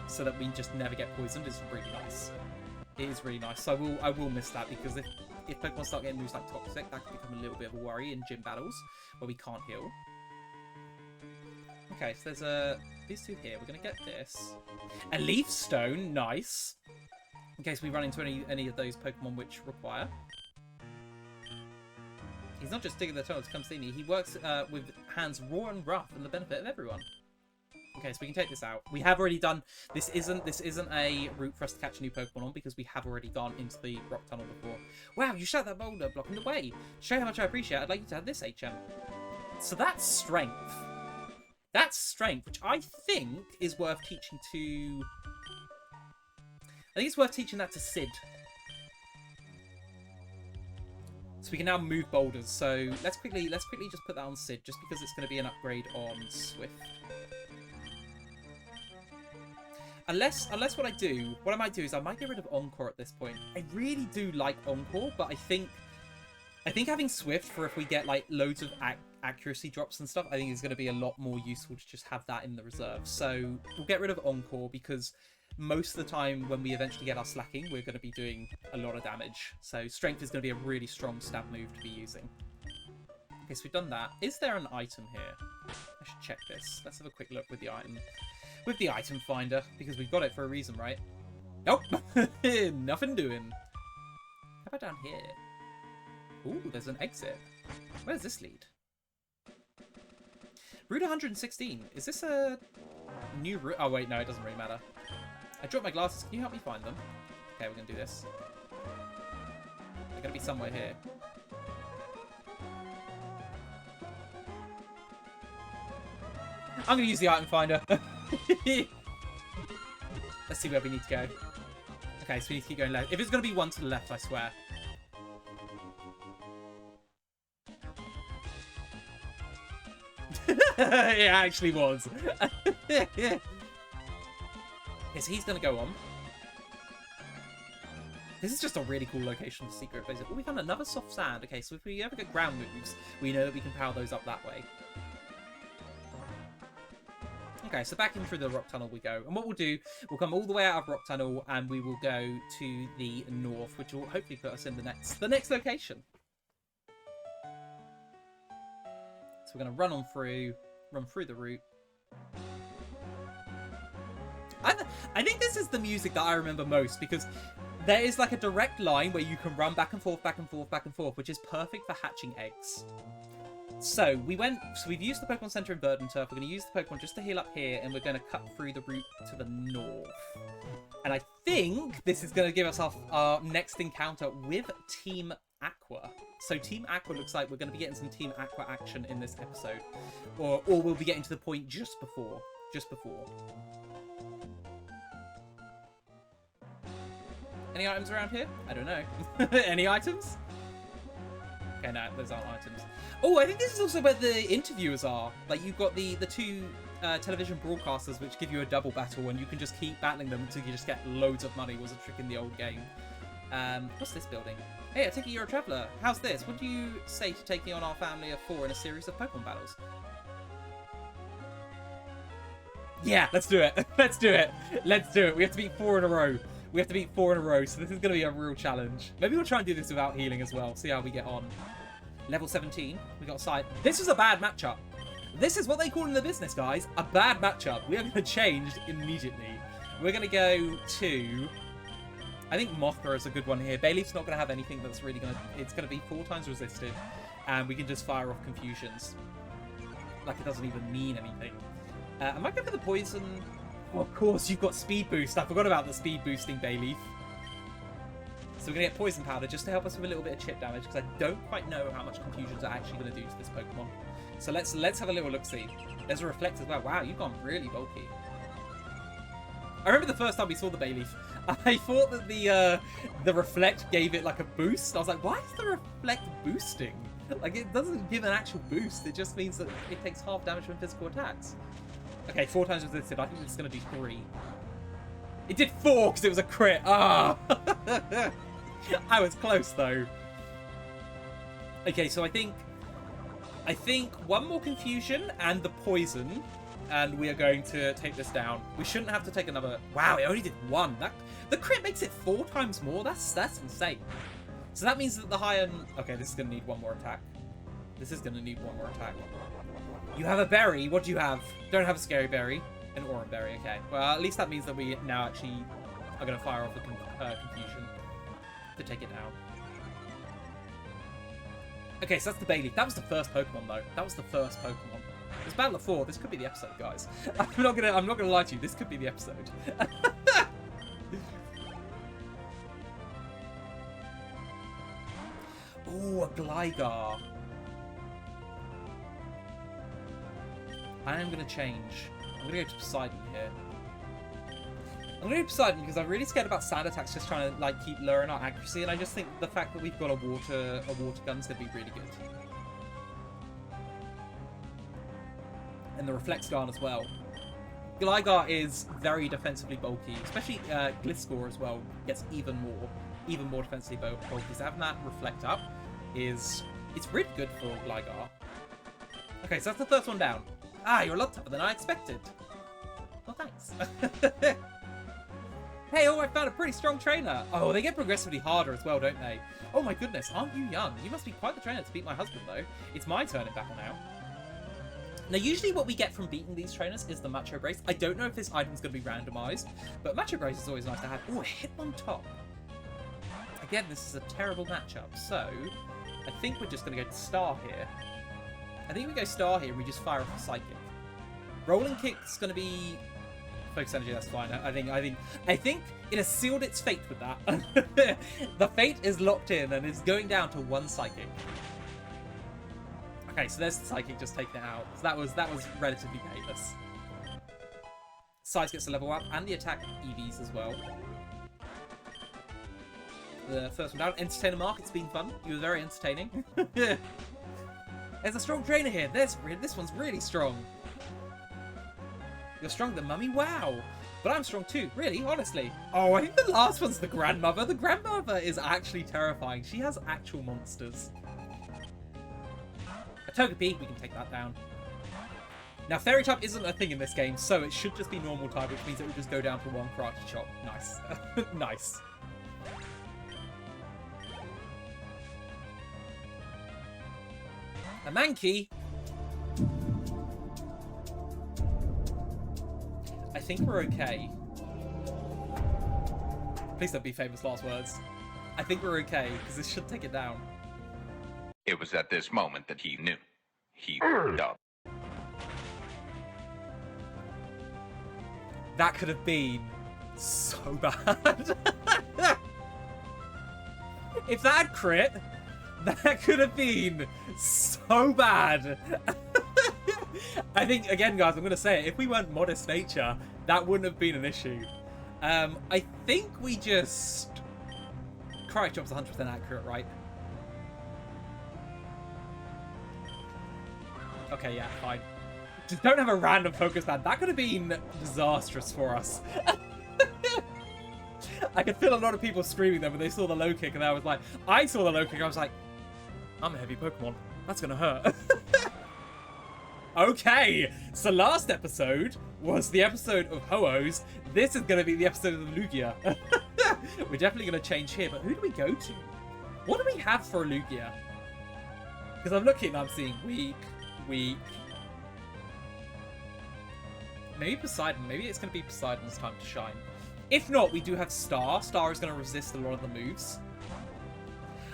so that we just never get poisoned, is really nice. It is really nice. So I will miss that because if Pokemon start getting moves like Toxic, that could become a little bit of a worry in gym battles where we can't heal. Okay, so there's these two here. We're gonna get this. A Leaf Stone, nice. In case we run into any of those Pokemon which require. He's not just digging the tunnel to come see me. He works with hands raw and rough for the benefit of everyone. Okay, so we can take this out. We have already done. This isn't a route for us to catch a new Pokemon on because we have already gone into the rock tunnel before. Wow, you shot that boulder blocking the way. To show you how much I appreciate it, I'd like you to have this HM. So that's strength. That's strength, which I think is worth teaching to. I think it's worth teaching that to Sid. So we can now move boulders. So let's quickly just put that on Sid, just because it's going to be an upgrade on Swift. Unless what I might do is I might get rid of Encore at this point. I really do like Encore, but I think having Swift for if we get like loads of accuracy drops and stuff, I think is going to be a lot more useful to just have that in the reserve. So we'll get rid of Encore because most of the time when we eventually get our slacking, we're going to be doing a lot of damage. So Strength is going to be a really strong stab move to be using. Okay, so we've done that. Is there an item here? I should check this. Let's have a quick look with the item. With the item finder, because we've got it for a reason, right? Nope. Nothing doing. How about down here? Ooh, there's an exit. Where does this lead? Route 116. Is this a new route? Oh, wait, no, it doesn't really matter. I dropped my glasses. Can you help me find them? Okay, we're going to do this. They're going to be somewhere here. I'm going to use the item finder. Let's see where we need to go. Okay, so we need to keep going left. If it's going to be one to the left, I swear. It actually was. Okay, so he's going to go on. This is just a really cool location for secret places. Oh, we found another soft sand. Okay, so if we ever get ground moves, we know that we can power those up that way. Okay, so back in through the rock tunnel we go. And what we'll do, we'll come all the way out of rock tunnel and we will go to the north, which will hopefully put us in the next location. So we're going to run through the route. I think this is the music that I remember most because there is like a direct line where you can run back and forth, back and forth, back and forth, which is perfect for hatching eggs. So we've used the Pokemon Center in Verdanturf. We're going to use the Pokemon just to heal up here, and we're going to cut through the route to the north. And I think this is going to give us our next encounter with Team Aqua. So Team Aqua looks like we're going to be getting some Team Aqua action in this episode, or we'll be getting to the point just before. Any items around here? I don't know. Any items? Okay, no, those aren't items. Oh, I think this is also where the interviewers are. Like, you've got the two television broadcasters, which give you a double battle, and you can just keep battling them until you just get loads of money. Was a trick in the old game. What's this building? Hey, I take it you're a traveller. How's this? What do you say to taking on our family of 4 in a series of Pokemon battles? Yeah, let's do it. Let's do it. Let's do it. We have to beat 4 in a row. We have to beat 4 in a row, so this is going to be a real challenge. Maybe we'll try and do this without healing as well. See how we get on. Level 17. We got side. This is a bad matchup. This is what they call in the business, guys. A bad matchup. We are going to change immediately. We're going to go to... I think Mothra is a good one here. Bayleaf's not going to have anything that's really going to... It's going to be 4 times resisted. And we can just fire off confusions. Like it doesn't even mean anything. I might go for the poison... Oh, of course, you've got speed boost. I forgot about the speed boosting Bayleaf. So we're going to get Poison Powder just to help us with a little bit of chip damage, because I don't quite know how much confusions are actually going to do to this Pokemon. So let's have a little look-see. There's a Reflect as well. Wow, you've gone really bulky. I remember the first time we saw the Bayleaf, I thought that the Reflect gave it like a boost. I was like, why is the Reflect boosting? Like, it doesn't give an actual boost. It just means that it takes half damage from physical attacks. Okay, 4 times resisted. I think it's going to do 3. It did 4 because it was a crit. Ah! I was close, though. Okay, so I think one more confusion and the poison, and we are going to take this down. We shouldn't have to take another... Wow, it only did 1. The crit makes it 4 times more. That's insane. So that means that the high end... Okay, this is going to need 1 more attack. This is going to need 1 more attack. You have a berry. What do you have? Don't have a scary berry. An Aurum berry. Okay. Well, at least that means that we now actually are going to fire off a confusion to take it down. Okay, so that's the Bayleaf. That was the first Pokemon, though. That was the first Pokemon. It's Battle of 4. This could be the episode, guys. I'm not gonna lie to you. This could be the episode. Oh, a Gligar. I am gonna change. I'm gonna go to Poseidon here. I'm gonna go to Poseidon because I'm really scared about sand attacks just trying to like keep lowering our accuracy, and I just think the fact that we've got a water gun is gonna be really good. And the Reflex Garn as well. Gligar is very defensively bulky, especially Gliscor as well gets even more defensively bulky. So having that Reflect up it's really good for Gligar. Okay, so that's the first one down. Ah, you're a lot tougher than I expected. Well, thanks. Hey, oh, I found a pretty strong trainer. Oh, they get progressively harder as well, don't they? Oh my goodness, aren't you young? You must be quite the trainer to beat my husband, though. It's my turn in battle now. Now, usually what we get from beating these trainers is the Macho Brace. I don't know if this item's going to be randomized, but Macho Brace is always nice to have. Oh, a Hitmontop. Again, this is a terrible matchup, so I think we're just going to go to Star here. I think we go Star here and we just fire off a Psychic. Rolling Kick's going to be... Focus Energy, that's fine. I think it has sealed its fate with that. The fate is locked in and it's going down to 1 Psychic. Okay, so there's the Psychic just taking it out. So that was relatively painless. Size gets a level up, and the attack EVs as well. The first one down. Entertainer Mark, it's been fun. You were very entertaining. There's a strong trainer here. This one's really strong. You're stronger than Mummy? Wow. But I'm strong too. Really? Honestly. Oh, I think the last one's the Grandmother. The Grandmother is actually terrifying. She has actual monsters. A Togepi, we can take that down. Now, Fairy type isn't a thing in this game, so it should just be normal type, which means it will just go down to 1 Karate Chop. Nice. Nice. A Mankey. I think we're okay. Please don't be famous last words. I think we're okay, because this should take it down. It was at this moment that he knew. He f***ed up. That could have been so bad. If that had crit, that could have been so bad. I think, again, guys, I'm going to say it. If we weren't Modest Nature, that wouldn't have been an issue. I think we just... Karate Chop's 100% accurate, right? Okay, yeah, fine. Just don't have a random focus band. That could have been disastrous for us. I could feel a lot of people screaming there when they saw the low kick, and I was like, I saw the low kick, I was like, I'm a heavy Pokemon. That's gonna hurt. Okay, so last episode was the episode of Ho-Ohs. This is gonna be the episode of the Lugia. We're definitely gonna change here, but who do we go to? What do we have for a Lugia? Because I'm looking and I'm seeing weak. Maybe Poseidon. Maybe it's going to be Poseidon's time to shine. If not, we do have Star. Star is going to resist a lot of the moves.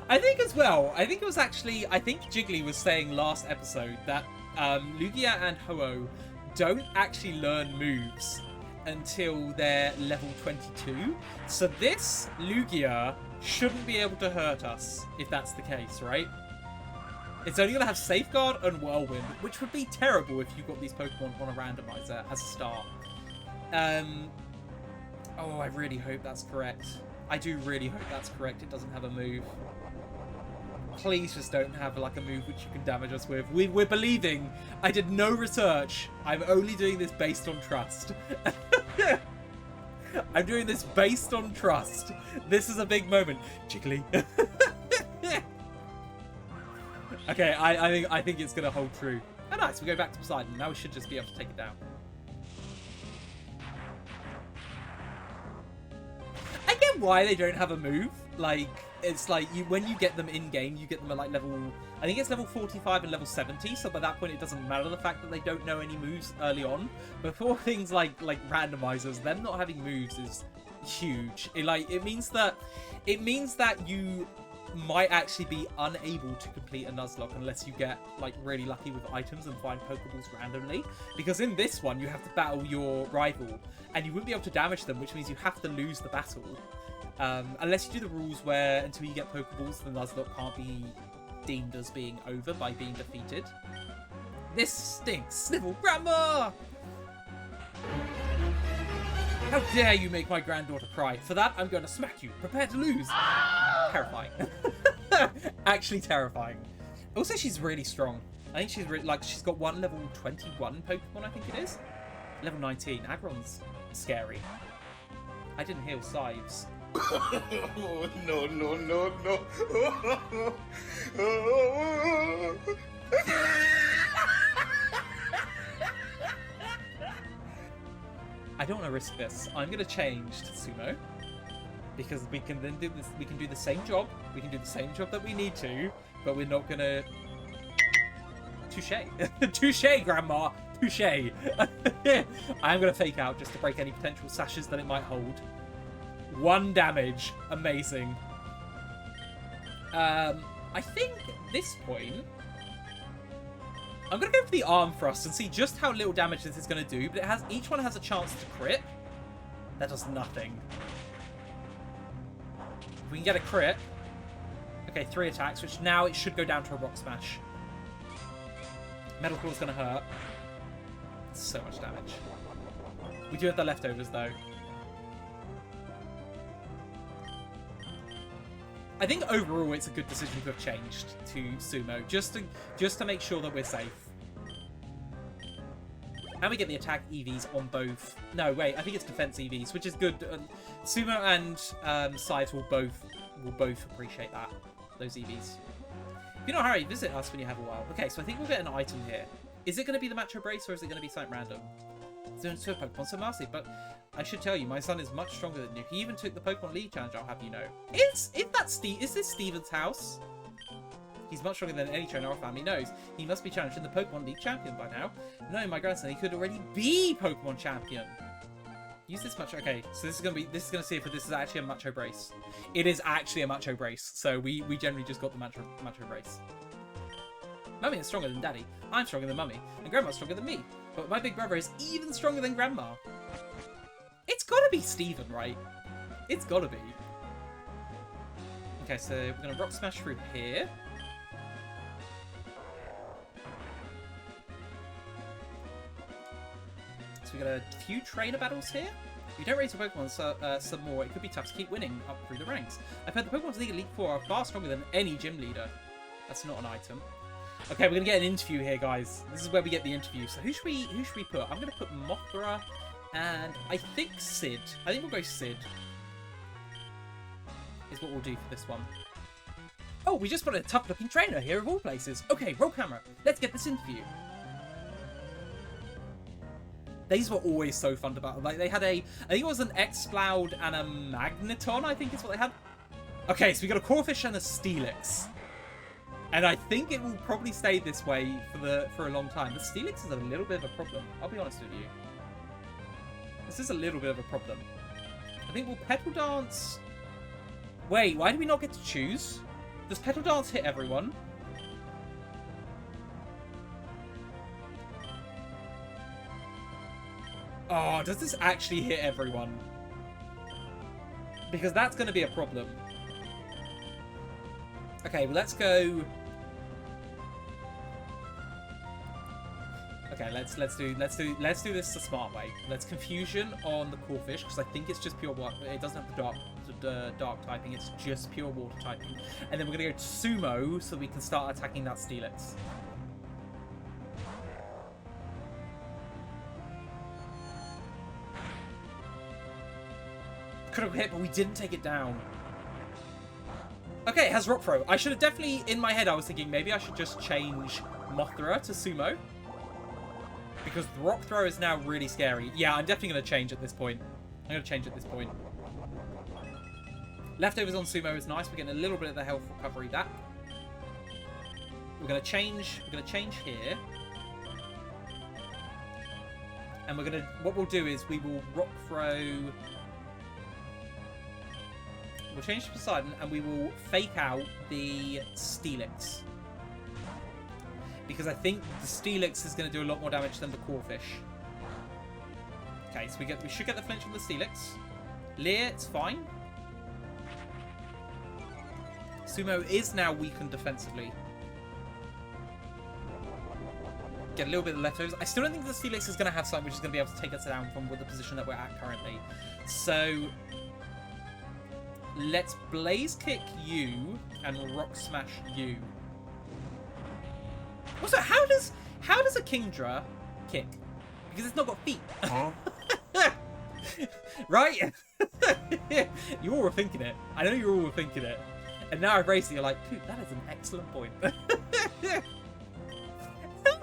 I think as well, I think Jiggly was saying last episode that Lugia and Ho-Oh don't actually learn moves until they're level 22. So this Lugia shouldn't be able to hurt us if that's the case, right? It's only going to have Safeguard and Whirlwind, which would be terrible if you got these Pokemon on a randomizer as a start. Oh, I really hope that's correct. I do really hope that's correct. It doesn't have a move. Please just don't have like a move which you can damage us with. We're believing. I did no research. I'm only doing this based on trust. I'm doing this based on trust. This is a big moment. Jiggly. Okay, I think it's gonna hold true. Oh nice, we go back to Poseidon. Now we should just be able to take it down. I get why they don't have a move. Like, it's like when you get them in game, you get them at like level, I think it's level 45 and level 70. So by that point, it doesn't matter the fact that they don't know any moves early on. But for things like randomizers, them not having moves is huge. It means that you might actually be unable to complete a Nuzlocke unless you get like really lucky with items and find Pokeballs randomly. Because in this one, you have to battle your rival, and you wouldn't be able to damage them, which means you have to lose the battle. Unless you do the rules where until you get Pokeballs, the Nuzlocke can't be deemed as being over by being defeated. This stinks, Snivel Grandma! How dare you make my granddaughter cry? For that, I'm going to smack you. Prepare to lose. Terrifying. Actually terrifying. Also, she's really strong. I think she's really, she's got one level 21 Pokemon, I think it is. Level 19. Aggron's scary. I didn't heal Sives. No, no, no, no. I don't want to risk this. I'm going to change to Sumo. Because we can then do this. We can do the same job. We can do the same job that we need to. But we're not going to... Touche. Touche, Grandma. Touche. I'm going to fake out just to break any potential sashes that it might hold. 1 damage. Amazing. I think at this point... I'm going to go for the arm thrust and see just how little damage this is going to do. But each one has a chance to crit. That does nothing. If we can get a crit. Okay, 3 attacks, which now it should go down to a Rock Smash. Metal Claw's going to hurt. So much damage. We do have the leftovers, though. I think overall it's a good decision to have changed to Sumo, just to make sure that we're safe. And we get the attack EVs on both. No, wait, I think it's defense EVs, which is good. Sumo and Sides will both appreciate that, those EVs. If you're not Harry, visit us when you have a while. Okay, so I think we'll get an item here. Is it going to be the Macho Brace or is it going to be something random? It's a Pokemon so massive, but I should tell you, my son is much stronger than you. He even took the Pokemon League Challenge, I'll have you know. Is this Steven's house? He's much stronger than any trainer our family knows. He must be challenging the Pokemon League champion by now. No, my grandson, he could already be Pokemon champion. Use this Macho. Okay, so this is gonna see if this is actually a Macho Brace. It is actually a Macho Brace. So we generally just got the Macho Brace. Mummy is stronger than Daddy. I'm stronger than Mummy, and Grandma's stronger than me. But my big brother is even stronger than Grandma. It's gotta be Steven, right? It's gotta be. Okay, so we're gonna Rock Smash through here. So we got a few trainer battles here. If you don't raise your Pokemon some more, it could be tough to keep winning up through the ranks. I've heard the Pokemon's League and League 4 are far stronger than any gym leader. That's not an item. Okay, we're gonna get an interview here, guys. This is where we get the interview. So who should we put? I'm gonna put Mothra and I think Sid. I think we'll go Sid. Is what we'll do for this one. Oh, we just put a tough-looking trainer here of all places. Okay, roll camera. Let's get this interview. These were always so fun to battle. Like they had I think it was an Exploud and a Magneton. I think is what they had. Okay, so we got a Corphish and a Steelix. And I think it will probably stay this way for a long time. The Steelix is a little bit of a problem. I'll be honest with you. This is a little bit of a problem. I think we'll Petal Dance... Wait, why do we not get to choose? Does Petal Dance hit everyone? Oh, does this actually hit everyone? Because that's going to be a problem. Okay, well, let's go... Okay, let's do this the smart way. Let's confusion on the Corphish because I think it's just pure water. It doesn't have the dark typing. It's just pure water typing. And then we're gonna go to Sumo so we can start attacking that Steelix. Could have hit, but we didn't take it down. Okay, it has Rock Throw. I should have definitely, in my head, I was thinking maybe I should just change Mothra to Sumo. Because the Rock Throw is now really scary. Yeah, I'm definitely going to change at this point. I'm going to change at this point. Leftovers on Sumo is nice. We're getting a little bit of the health recovery back. We're going to change here. And we're going to, what we'll do is we will Rock Throw. We'll change to Poseidon and we will fake out the Steelix. Because I think the Steelix is going to do a lot more damage than the Corphish. Okay, so we should get the flinch from the Steelix. Leer, it's fine. Sumo is now weakened defensively. Get a little bit of leftovers. I still don't think the Steelix is going to have something which is going to be able to take us down from the position that we're at currently. So let's Blaze Kick you and Rock Smash you. Also, how does a Kingdra kick? Because it's not got feet. Huh? Right? You all were thinking it. I know you're all thinking it. And now I've raised it, you're like, dude, that is an excellent point. How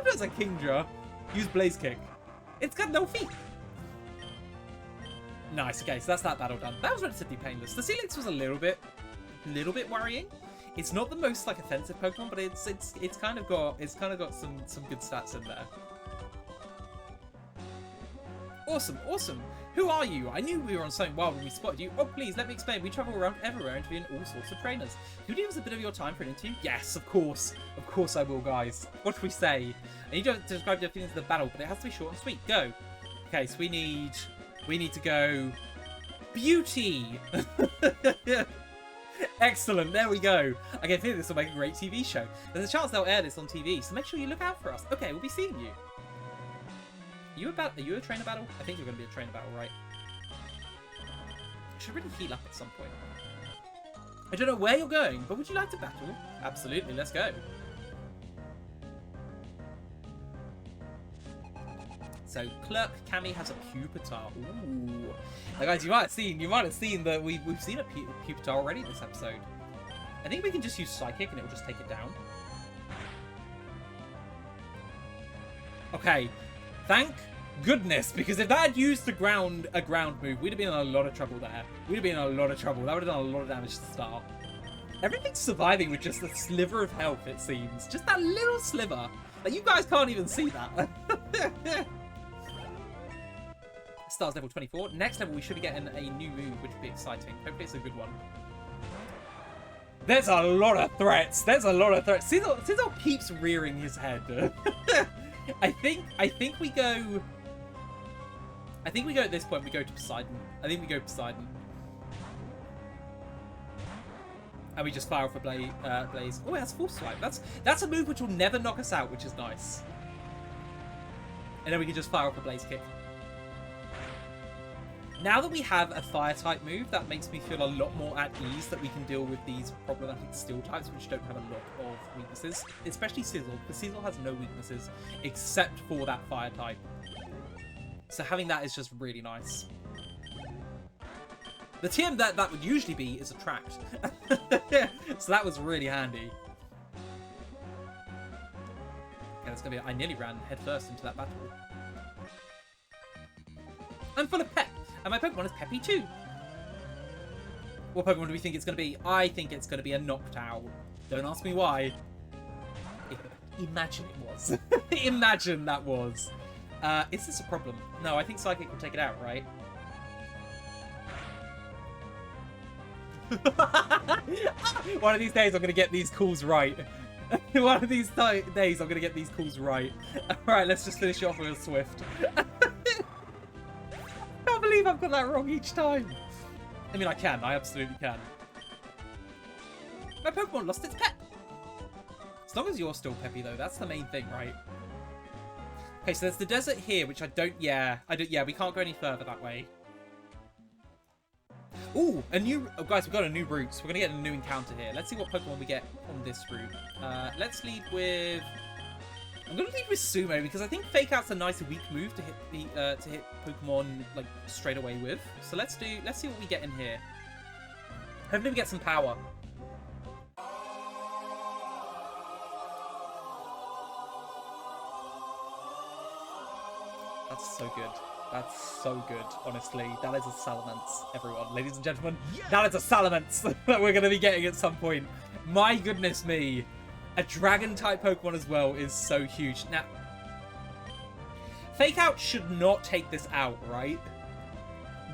does a Kingdra use Blaze Kick? It's got no feet. Nice, okay, so that's that battle done. That was relatively painless. The Steelix was a little bit worrying. It's not the most like offensive Pokemon, but it's kind of got some good stats in there. Awesome, awesome. Who are you? I knew we were on something wild when we spotted you. Oh, please, let me explain. We travel around everywhere interviewing all sorts of trainers. Could you give us a bit of your time for an interview? Yes, of course. Of course I will, guys. What should we say? I need you to describe your feelings of the battle, but it has to be short and sweet. Go. Okay, so we need to go beauty. Excellent, there we go. I can feel this will make a great TV show. There's a chance they'll air this on TV, so make sure you look out for us. Okay, we'll be seeing you. Are you a trainer battle? I think you're going to be a trainer battle, right? I should really heal up at some point. I don't know where you're going, but would you like to battle? Absolutely, let's go. So Clerk Cammy has a Pupitar. Ooh. Now guys, you might have seen that we've seen a Pupitar already this episode. I think we can just use Psychic and it will just take it down. Okay. Thank goodness, because if that had used a ground move, we'd have been in a lot of trouble there. We'd have been in a lot of trouble. That would have done a lot of damage to start. Everything's surviving with just a sliver of health, it seems. Just that little sliver. Like, you guys can't even see that. Stars level 24. Next level, we should be getting a new move, which would be exciting. Hopefully it's a good one. There's a lot of threats. There's a lot of threats. Sizzle keeps rearing his head. I think we go at this point, we go to Poseidon. I think we go Poseidon. And we just fire off a Blaze. Oh, it has Full Swipe. That's a move which will never knock us out, which is nice. And then we can just fire off a Blaze Kick. Now that we have a Fire-type move, that makes me feel a lot more at ease that we can deal with these problematic Steel types, which don't have a lot of weaknesses. Especially Sizzle, because Sizzle has no weaknesses except for that Fire-type. So having that is just really nice. The TM that would usually be is Attract. So that was really handy. Okay, that's gonna be. I nearly ran headfirst into that battle. I'm full of pep, and my Pokemon is peppy too. What Pokemon do we think it's going to be? I think it's going to be a Noctowl. Don't ask me why. Imagine it was. Imagine that was. Is this a problem? No, I think Psychic will take it out, right? One of these days I'm going to get these calls right. One of these days I'm going to get these calls right. Alright, let's just finish it off with a Swift. I can't believe I've got that wrong each time. I mean, I absolutely can. My Pokemon lost its pep. As long as you're still peppy, though, that's the main thing, right? Okay, so there's the desert here, which I don't, yeah, we can't go any further that way. Ooh, oh, guys, we've got a new route, so we're going to get a new encounter here. Let's see what Pokemon we get on this route. Let's lead with... I'm going to lead with Sumo, because I think Fake Out's a nice weak move to hit Pokemon, like, straight away with. So let's see what we get in here. Hopefully we get some power. That's so good. That's so good, honestly. That is a Salamence, everyone. Ladies and gentlemen, that is a Salamence that we're going to be getting at some point. My goodness me. A Dragon-type Pokemon as well is so huge. Now, Fake Out should not take this out, right?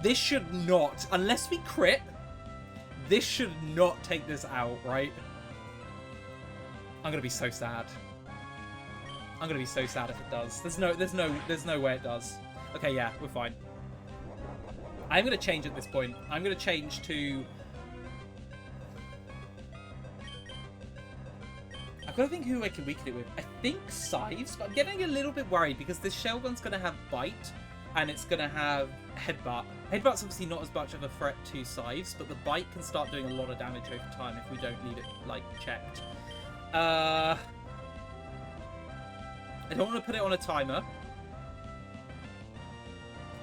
This should not. Unless we crit, this should not take this out, right? I'm going to be so sad. I'm going to be so sad if it does. There's no way it does. Okay, yeah, we're fine. I'm going to change at this point. I'm going to change to... I've got to think who I can weaken it with. I think Scythes, but I'm getting a little bit worried because this Shelgon's going to have Bite and it's going to have Headbutt. Headbutt's obviously not as much of a threat to Scythes, but the Bite can start doing a lot of damage over time if we don't need it, like, checked. I don't want to put it on a timer.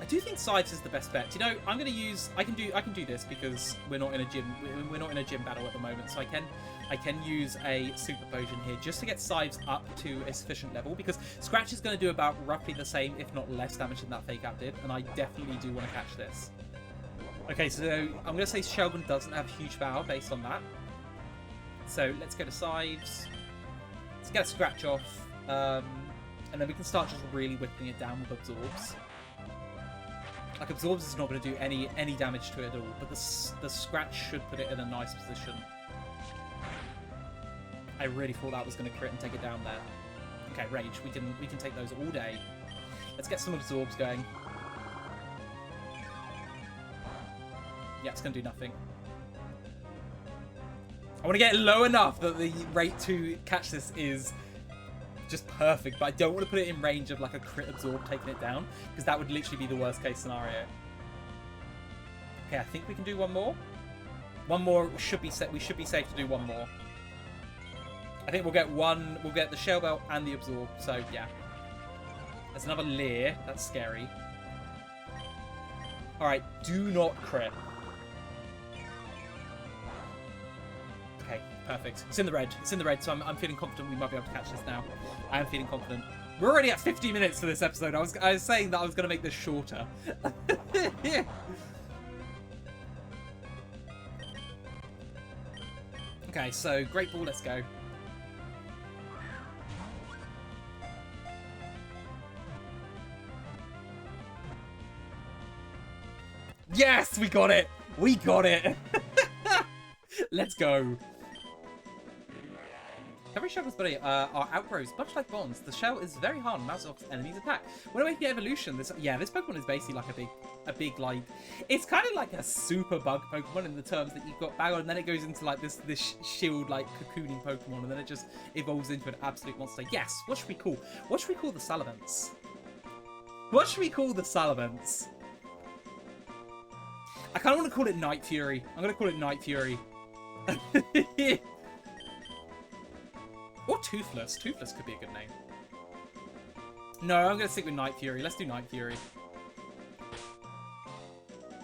I do think Scythes is the best bet. You know, I'm going to use... I can do this because we're not in a gym. We're not in a gym battle at the moment, so I can use a Super Potion here just to get Scythes up to a sufficient level, because Scratch is going to do about roughly the same, if not less damage than that Fake Out did, and I definitely do want to catch this. Okay, so I'm going to say Shelgon doesn't have huge power based on that. So let's go to Scythes. Let's get a Scratch off. And then we can start just really whipping it down with Absorbs. Like, Absorbs is not going to do any damage to it at all, but the Scratch should put it in a nice position. I really thought that was going to crit and take it down there. Okay, Rage. We can take those all day. Let's get some Absorbs going. Yeah, it's going to do nothing. I want to get it low enough that the rate to catch this is just perfect, but I don't want to put it in range of like a crit Absorb taking it down, because that would literally be the worst case scenario. Okay, I think we can do one more. One more should be set. We should be safe to do one more. I think we'll get one. We'll get the Shell Belt and the Absorb. So yeah, there's another Leer. That's scary. All right, do not crit. Okay, perfect. It's in the red. It's in the red, so I'm feeling confident we might be able to catch this now. I am feeling confident. We're already at 50 minutes for this episode. I was saying that I was going to make this shorter. Okay, so Great Ball, let's go. Yes, we got it. We got it. Let's go. Every Shelgon's body are outgrows, much like Bonds. The shell is very hard and mounts off enemies' attack. When awaiting the evolution, this Pokemon is basically like a big like, it's kind of like a super bug Pokemon in the terms that you've got Bagel, and then it goes into like this shield like cocooning Pokemon, and then it just evolves into an absolute monster. Yes. What should we call? What should we call the Salamence? What should we call the Salamence? I kind of want to call it Night Fury. I'm going to call it Night Fury. Or Toothless. Toothless could be a good name. No, I'm going to stick with Night Fury. Let's do Night Fury.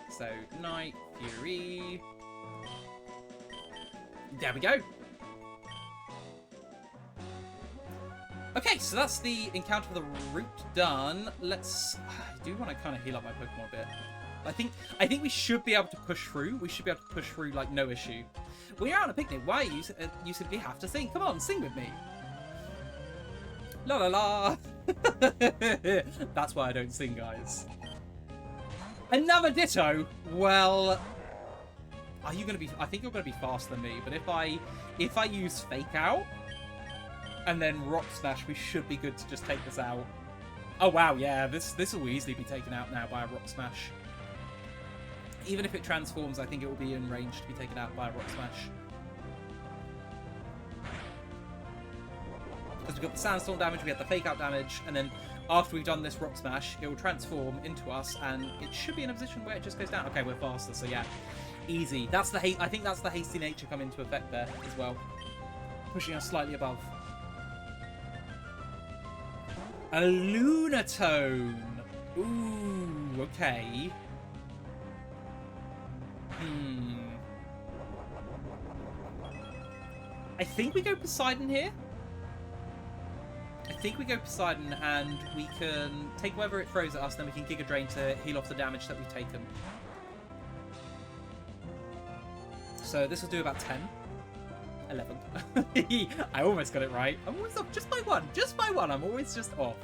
So, Night Fury. There we go. Okay, so that's the encounter for the route done. Let's... I do want to kind of heal up my Pokemon a bit. I think we should be able to push through. We should be able to push through, like, no issue. When you're out on a picnic, why you simply have to sing. Come on, sing with me. La la la. That's why I don't sing, guys. Another Ditto. Well, are you gonna be? I think you're gonna be faster than me. But if I use Fake Out and then Rock Smash, we should be good to just take this out. Oh wow, yeah. This will easily be taken out now by a Rock Smash. Even if it transforms, I think it will be in range to be taken out by a Rock Smash. Because we've got the sandstorm damage, we have the fake out damage, and then after we've done this rock smash, it will transform into us, and it should be in a position where it just goes down. Okay, we're faster, so yeah, easy. That's the I think that's the hasty nature come into effect there as well, pushing us slightly above. A Lunatone. Ooh, okay. I think we go Poseidon here. I think we go Poseidon, and we can take whatever it throws at us, then we can Giga Drain to heal off the damage that we've taken. So this will do about 10. 11. I almost got it right. I'm always off just by one. Just by one. I'm always just off.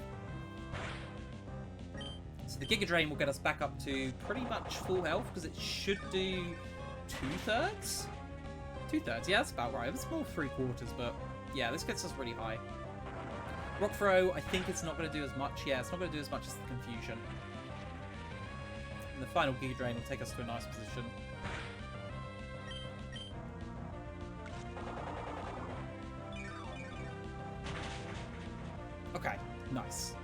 So the Giga Drain will get us back up to pretty much full health, because it should do 2/3? 2/3, yeah, that's about right. It's more 3/4, but yeah, this gets us really high. Rock Throw, I think it's not going to do as much. Yeah, it's not going to do as much as the Confusion. And the final Giga Drain will take us to a nice position. Okay, nice.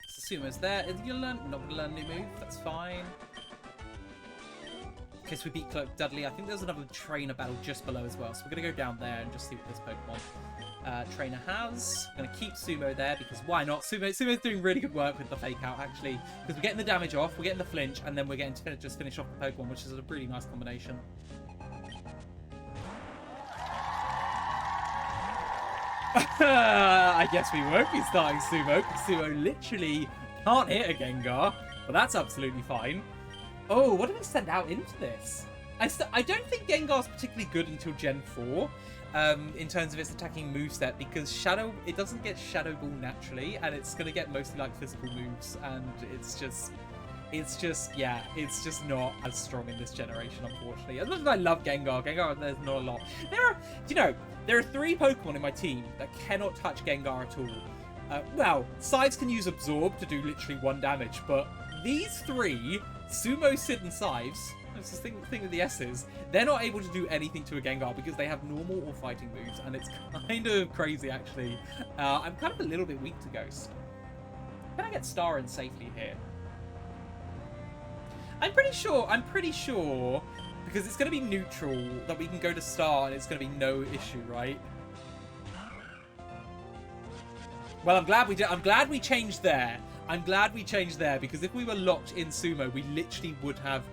Susumo's there. Is he gonna learn? Not gonna learn a new move. That's fine. Okay, so we beat Cloak Dudley. I think there's another trainer battle just below as well. So we're gonna go down there and just see what this Pokemon trainer has. I'm gonna keep Sumo there because why not? Sumo's doing really good work with the fake out actually, because we're getting the damage off, we're getting the flinch, and then we're getting to just finish off the Pokemon, which is a really nice combination. I guess we won't be starting Sumo, because Sumo literally can't hit a Gengar, but that's absolutely fine. Oh, what do we send out into this? I don't think Gengar's particularly good until Gen 4, in terms of its attacking moveset, because it doesn't get Shadow Ball naturally, and it's going to get mostly like physical moves, and it's just not as strong in this generation, unfortunately. As much as I love Gengar, there's not a lot. There are 3 Pokemon in my team that cannot touch Gengar at all. Well, Scythes can use Absorb to do literally 1 damage, but these 3, Sumo, Sid, and Scythes, that's the thing with the S's, they're not able to do anything to a Gengar because they have normal or fighting moves, and it's kind of crazy, actually. I'm kind of a little bit weak to Ghost. Can I get Star in safely here? I'm pretty sure, because it's going to be neutral, that we can go to Star and it's going to be no issue, right? Well, I'm glad we did. I'm glad we changed there. Because if we were locked in Sumo, we literally would have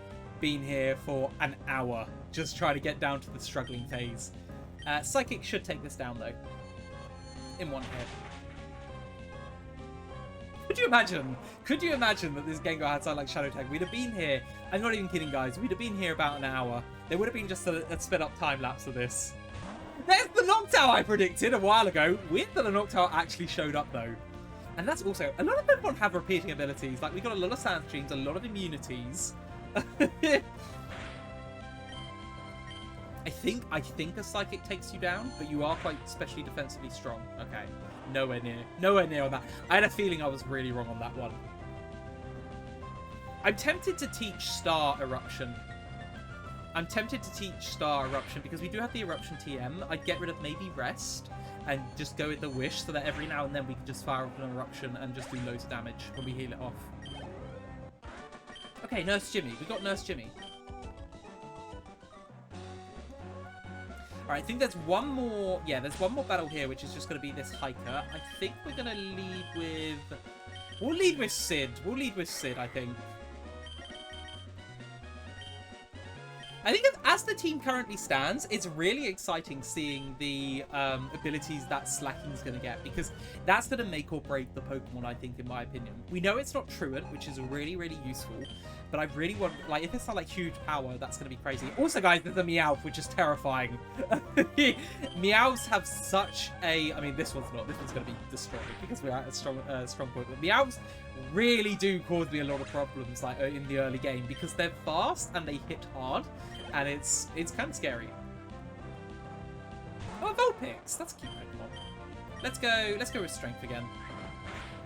been here for an hour just trying to get down to the struggling phase. Psychic should take this down, though. In one hit. Could you imagine that this Gengar had something like Shadow Tag? We'd have been here, I'm not even kidding guys, we'd have been here about an hour. There would have been just a sped up time lapse of this. There's the Noctowl I predicted a while ago. Weird that the Noctowl actually showed up though. And that's also, a lot of Pokemon have repeating abilities. Like we got a lot of Sand Streams, a lot of immunities. I think a Psychic takes you down, but you are quite specially defensively strong. Okay. Nowhere near on that. I had a feeling I was really wrong on that one. I'm tempted to teach Star Eruption. Because we do have the Eruption TM. I'd get rid of maybe Rest and just go with the Wish so that every now and then we can just fire off an Eruption and just do loads of damage when we heal it off. Okay, Nurse Jimmy. We got Nurse Jimmy. Alright, I think there's one more... Yeah, there's one more battle here, which is just going to be this Hiker. I think we're going to lead with... We'll lead with Sid. I think. I think as the team currently stands, it's really exciting seeing the abilities that Slacking's going to get, because that's going to make or break the Pokemon, I think, in my opinion. We know it's not Truant, which is really, really useful, but I really want, like, if it's not, like, huge power, that's going to be crazy. Also, guys, there's a Meowth, which is terrifying. Meowths have such a... I mean, this one's not. This one's going to be destroyed because we're at a strong point. But Meowths really do cause me a lot of problems, like, in the early game, because they're fast and they hit hard. And it's kind of scary. Oh, Vulpix! That's a cute Pokemon. Let's go with Strength again.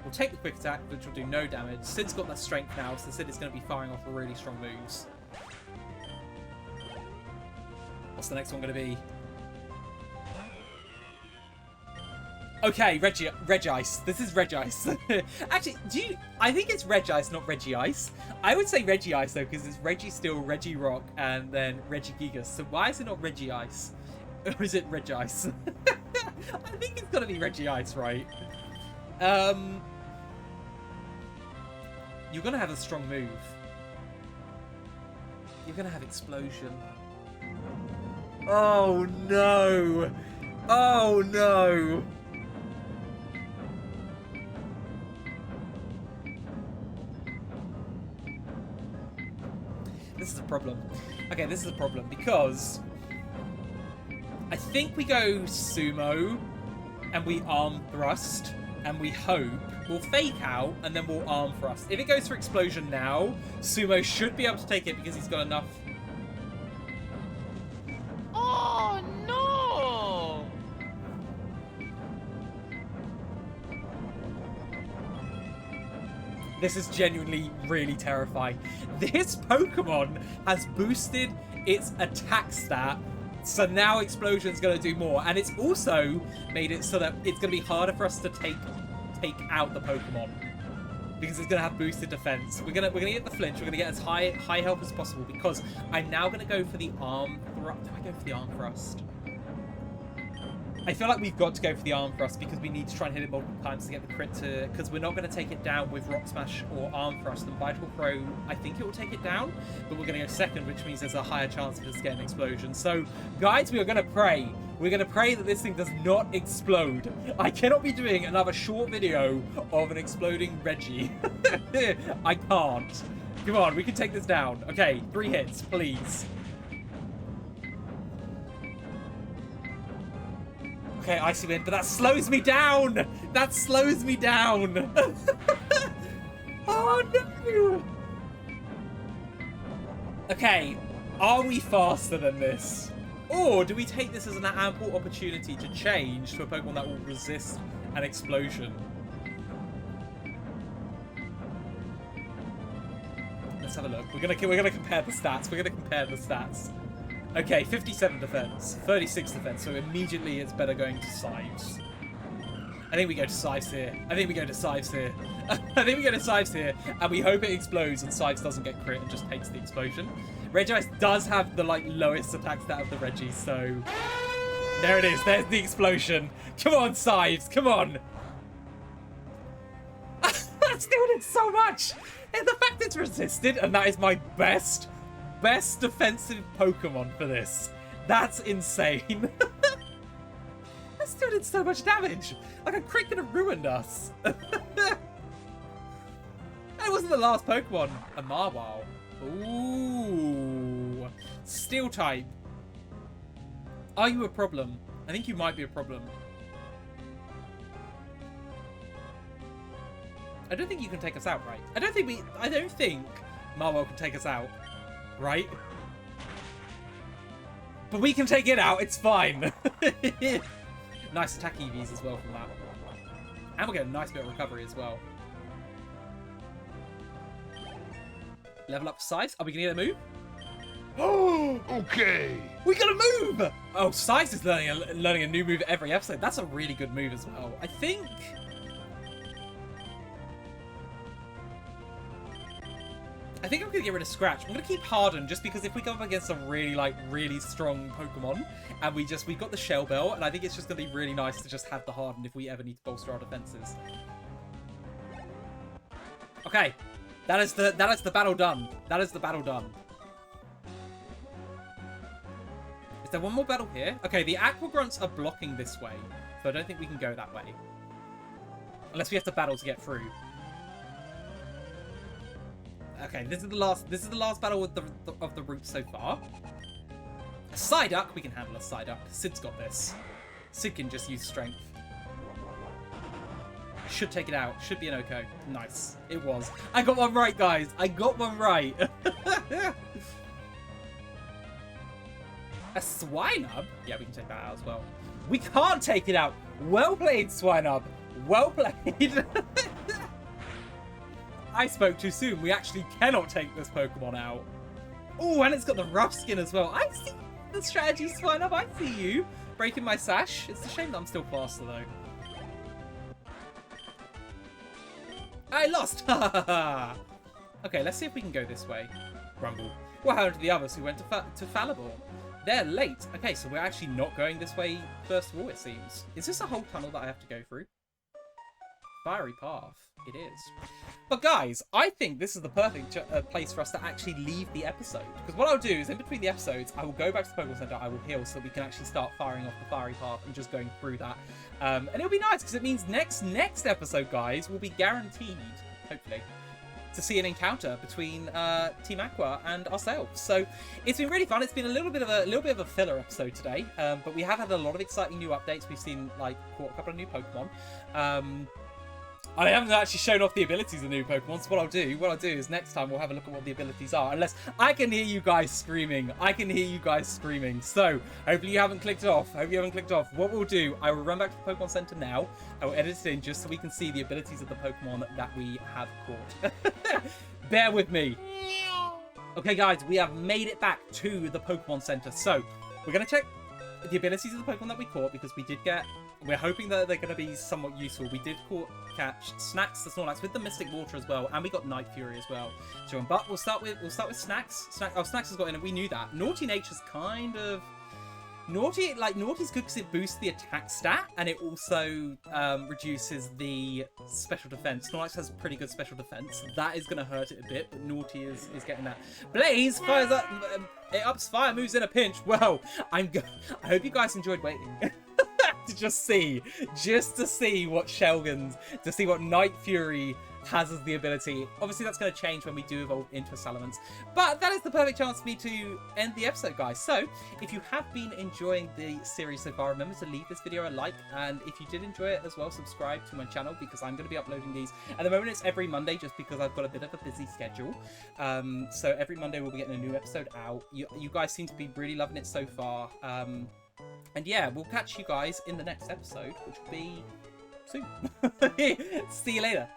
We'll take the Quick Attack, which will do no damage. Sid's got that Strength now, so Sid is going to be firing off really strong moves. What's the next one going to be? Okay, Regice. This is Regice. Actually, I think it's Regice, not Regice. I would say Regice though, because it's Registeel, Regirock, and then Regigigas. So why is it not Regice? Or is it Regice? I think it's got to be Regice, right? You're going to have a strong move. You're going to have Explosion. Oh no! Oh no! This is a problem. Okay, this is a problem because I think we go Sumo and we Arm Thrust and we hope we'll Fake Out and then we'll Arm Thrust. If it goes for Explosion now, Sumo should be able to take it because he's got enough. Oh no! This is genuinely really terrifying. This Pokemon has boosted its attack stat, so now Explosion's going to do more. And it's also made it so that it's going to be harder for us to take out the Pokemon, because it's going to have boosted defense. We're going to get the flinch. We're going to get as high health as possible, because I'm now going to go for the Arm Thrust. Do I go for the Arm Thrust? I feel like we've got to go for the Arm Thrust because we need to try and hit it multiple times to get the crit to... Because we're not going to take it down with Rock Smash or Arm Thrust. And Vital Throw, I think it will take it down. But we're going to go second, which means there's a higher chance of us getting an explosion. So, guys, we are going to pray. We're going to pray that this thing does not explode. I cannot be doing another short video of an exploding Reggie. I can't. Come on, we can take this down. Okay, 3 hits, please. Okay, Icy Wind, but that slows me down! That slows me down! Oh no! Okay, are we faster than this? Or do we take this as an ample opportunity to change to a Pokemon that will resist an explosion? Let's have a look. We're gonna compare the stats. We're gonna compare the stats. Okay, 57 defense, 36 defense, so immediately it's better going to Sives. I think we go to Sives here. I think we go to Sives here. I think we go to Sives here, and we hope it explodes and Sives doesn't get crit and just takes the explosion. Regice does have the, lowest attack stat of the Reggies, so... There it is, there's the explosion. Come on, Sives, come on! That's doing it so much! And the fact it's resisted, and that is my best defensive Pokemon for this. That's insane. That's doing so much damage. Like a crit could have ruined us. It wasn't the last Pokemon. A Marwile. Ooh. Steel type. Are you a problem? I think you might be a problem. I don't think you can take us out, right? I don't think Marwile can take us out. Right? But we can take it out, it's fine. Nice attack EVs as well from that. And we'll get a nice bit of recovery as well. Level up Size. Are we going to get a move? Oh, okay. We got a move! Oh, Size is learning a new move every episode. That's a really good move as well. I think I'm going to get rid of Scratch. I'm going to keep Harden just because if we go up against a really strong Pokemon and we've got the Shell Bell, and I think it's just going to be really nice to just have the Harden if we ever need to bolster our defenses. Okay. That is the battle done. That is the battle done. Is there one more battle here? Okay, the Aqua Grunts are blocking this way, so I don't think we can go that way. Unless we have to battle to get through. Okay, this is the last battle with of the route so far. A Psyduck, we can handle a Psyduck. Sid's got this. Sid can just use strength. Should take it out. Should be an OHKO. Nice. It was. I got one right, guys. I got one right. A Swinub? Yeah, we can take that out as well. We can't take it out. Well played, Swinub. Well played. I spoke too soon. We actually cannot take this Pokemon out. Oh, and it's got the rough skin as well. The strategy's fine up. I see you. Breaking my sash. It's a shame that I'm still faster, though. I lost! Okay, let's see if we can go this way. Grumble. What happened to the others who went to Fallible? They're late. Okay, so we're actually not going this way first of all, it seems. Is this a whole tunnel that I have to go through? Fiery path. It is. But guys, I think this is the perfect place for us to actually leave the episode. Because what I'll do is, in between the episodes, I will go back to the Pokemon Center, I will heal so that we can actually start firing off the fiery path and just going through that. And it'll be nice, because it means next episode, guys, will be guaranteed, hopefully, to see an encounter between Team Aqua and ourselves. So it's been really fun. It's been a little bit of a filler episode today, but we have had a lot of exciting new updates. We've seen caught a couple of new Pokemon. I haven't actually shown off the abilities of the new Pokemon, so what I'll do is next time we'll have a look at what the abilities are. Unless I can hear you guys screaming. So hopefully you haven't clicked off. What we'll do, I will run back to the Pokemon Center now. I will edit it in just so we can see the abilities of the Pokemon that we have caught. Bear with me. Okay, guys, we have made it back to the Pokemon Center. So we're going to check the abilities of the Pokemon that we caught, because we did get... We're hoping that they're going to be somewhat useful. We did catch Snacks, the Snorlax, with the Mystic Water as well, and we got Night Fury as well. But we'll start with Snacks. Snacks has got in, and we knew that. Naughty Nature's kind of... Naughty's good because it boosts the attack stat, and it also reduces the special defense. Snorlax has pretty good special defense. That is going to hurt it a bit, but Naughty is getting that. Blaze fires up... It ups fire moves in a pinch. Well, I hope you guys enjoyed waiting. To just to see what Night Fury has as the ability. Obviously that's going to change when we do evolve into a Salamence, but that is the perfect chance for me to end the episode, guys. So if you have been enjoying the series so far, remember to leave this video a like, and if you did enjoy it as well, subscribe to my channel, because I'm going to be uploading these at the moment. It's every Monday just because I've got a bit of a busy schedule, so every Monday we'll be getting a new episode out. You guys seem to be really loving it so far. And yeah, we'll catch you guys in the next episode, which will be soon. See you later.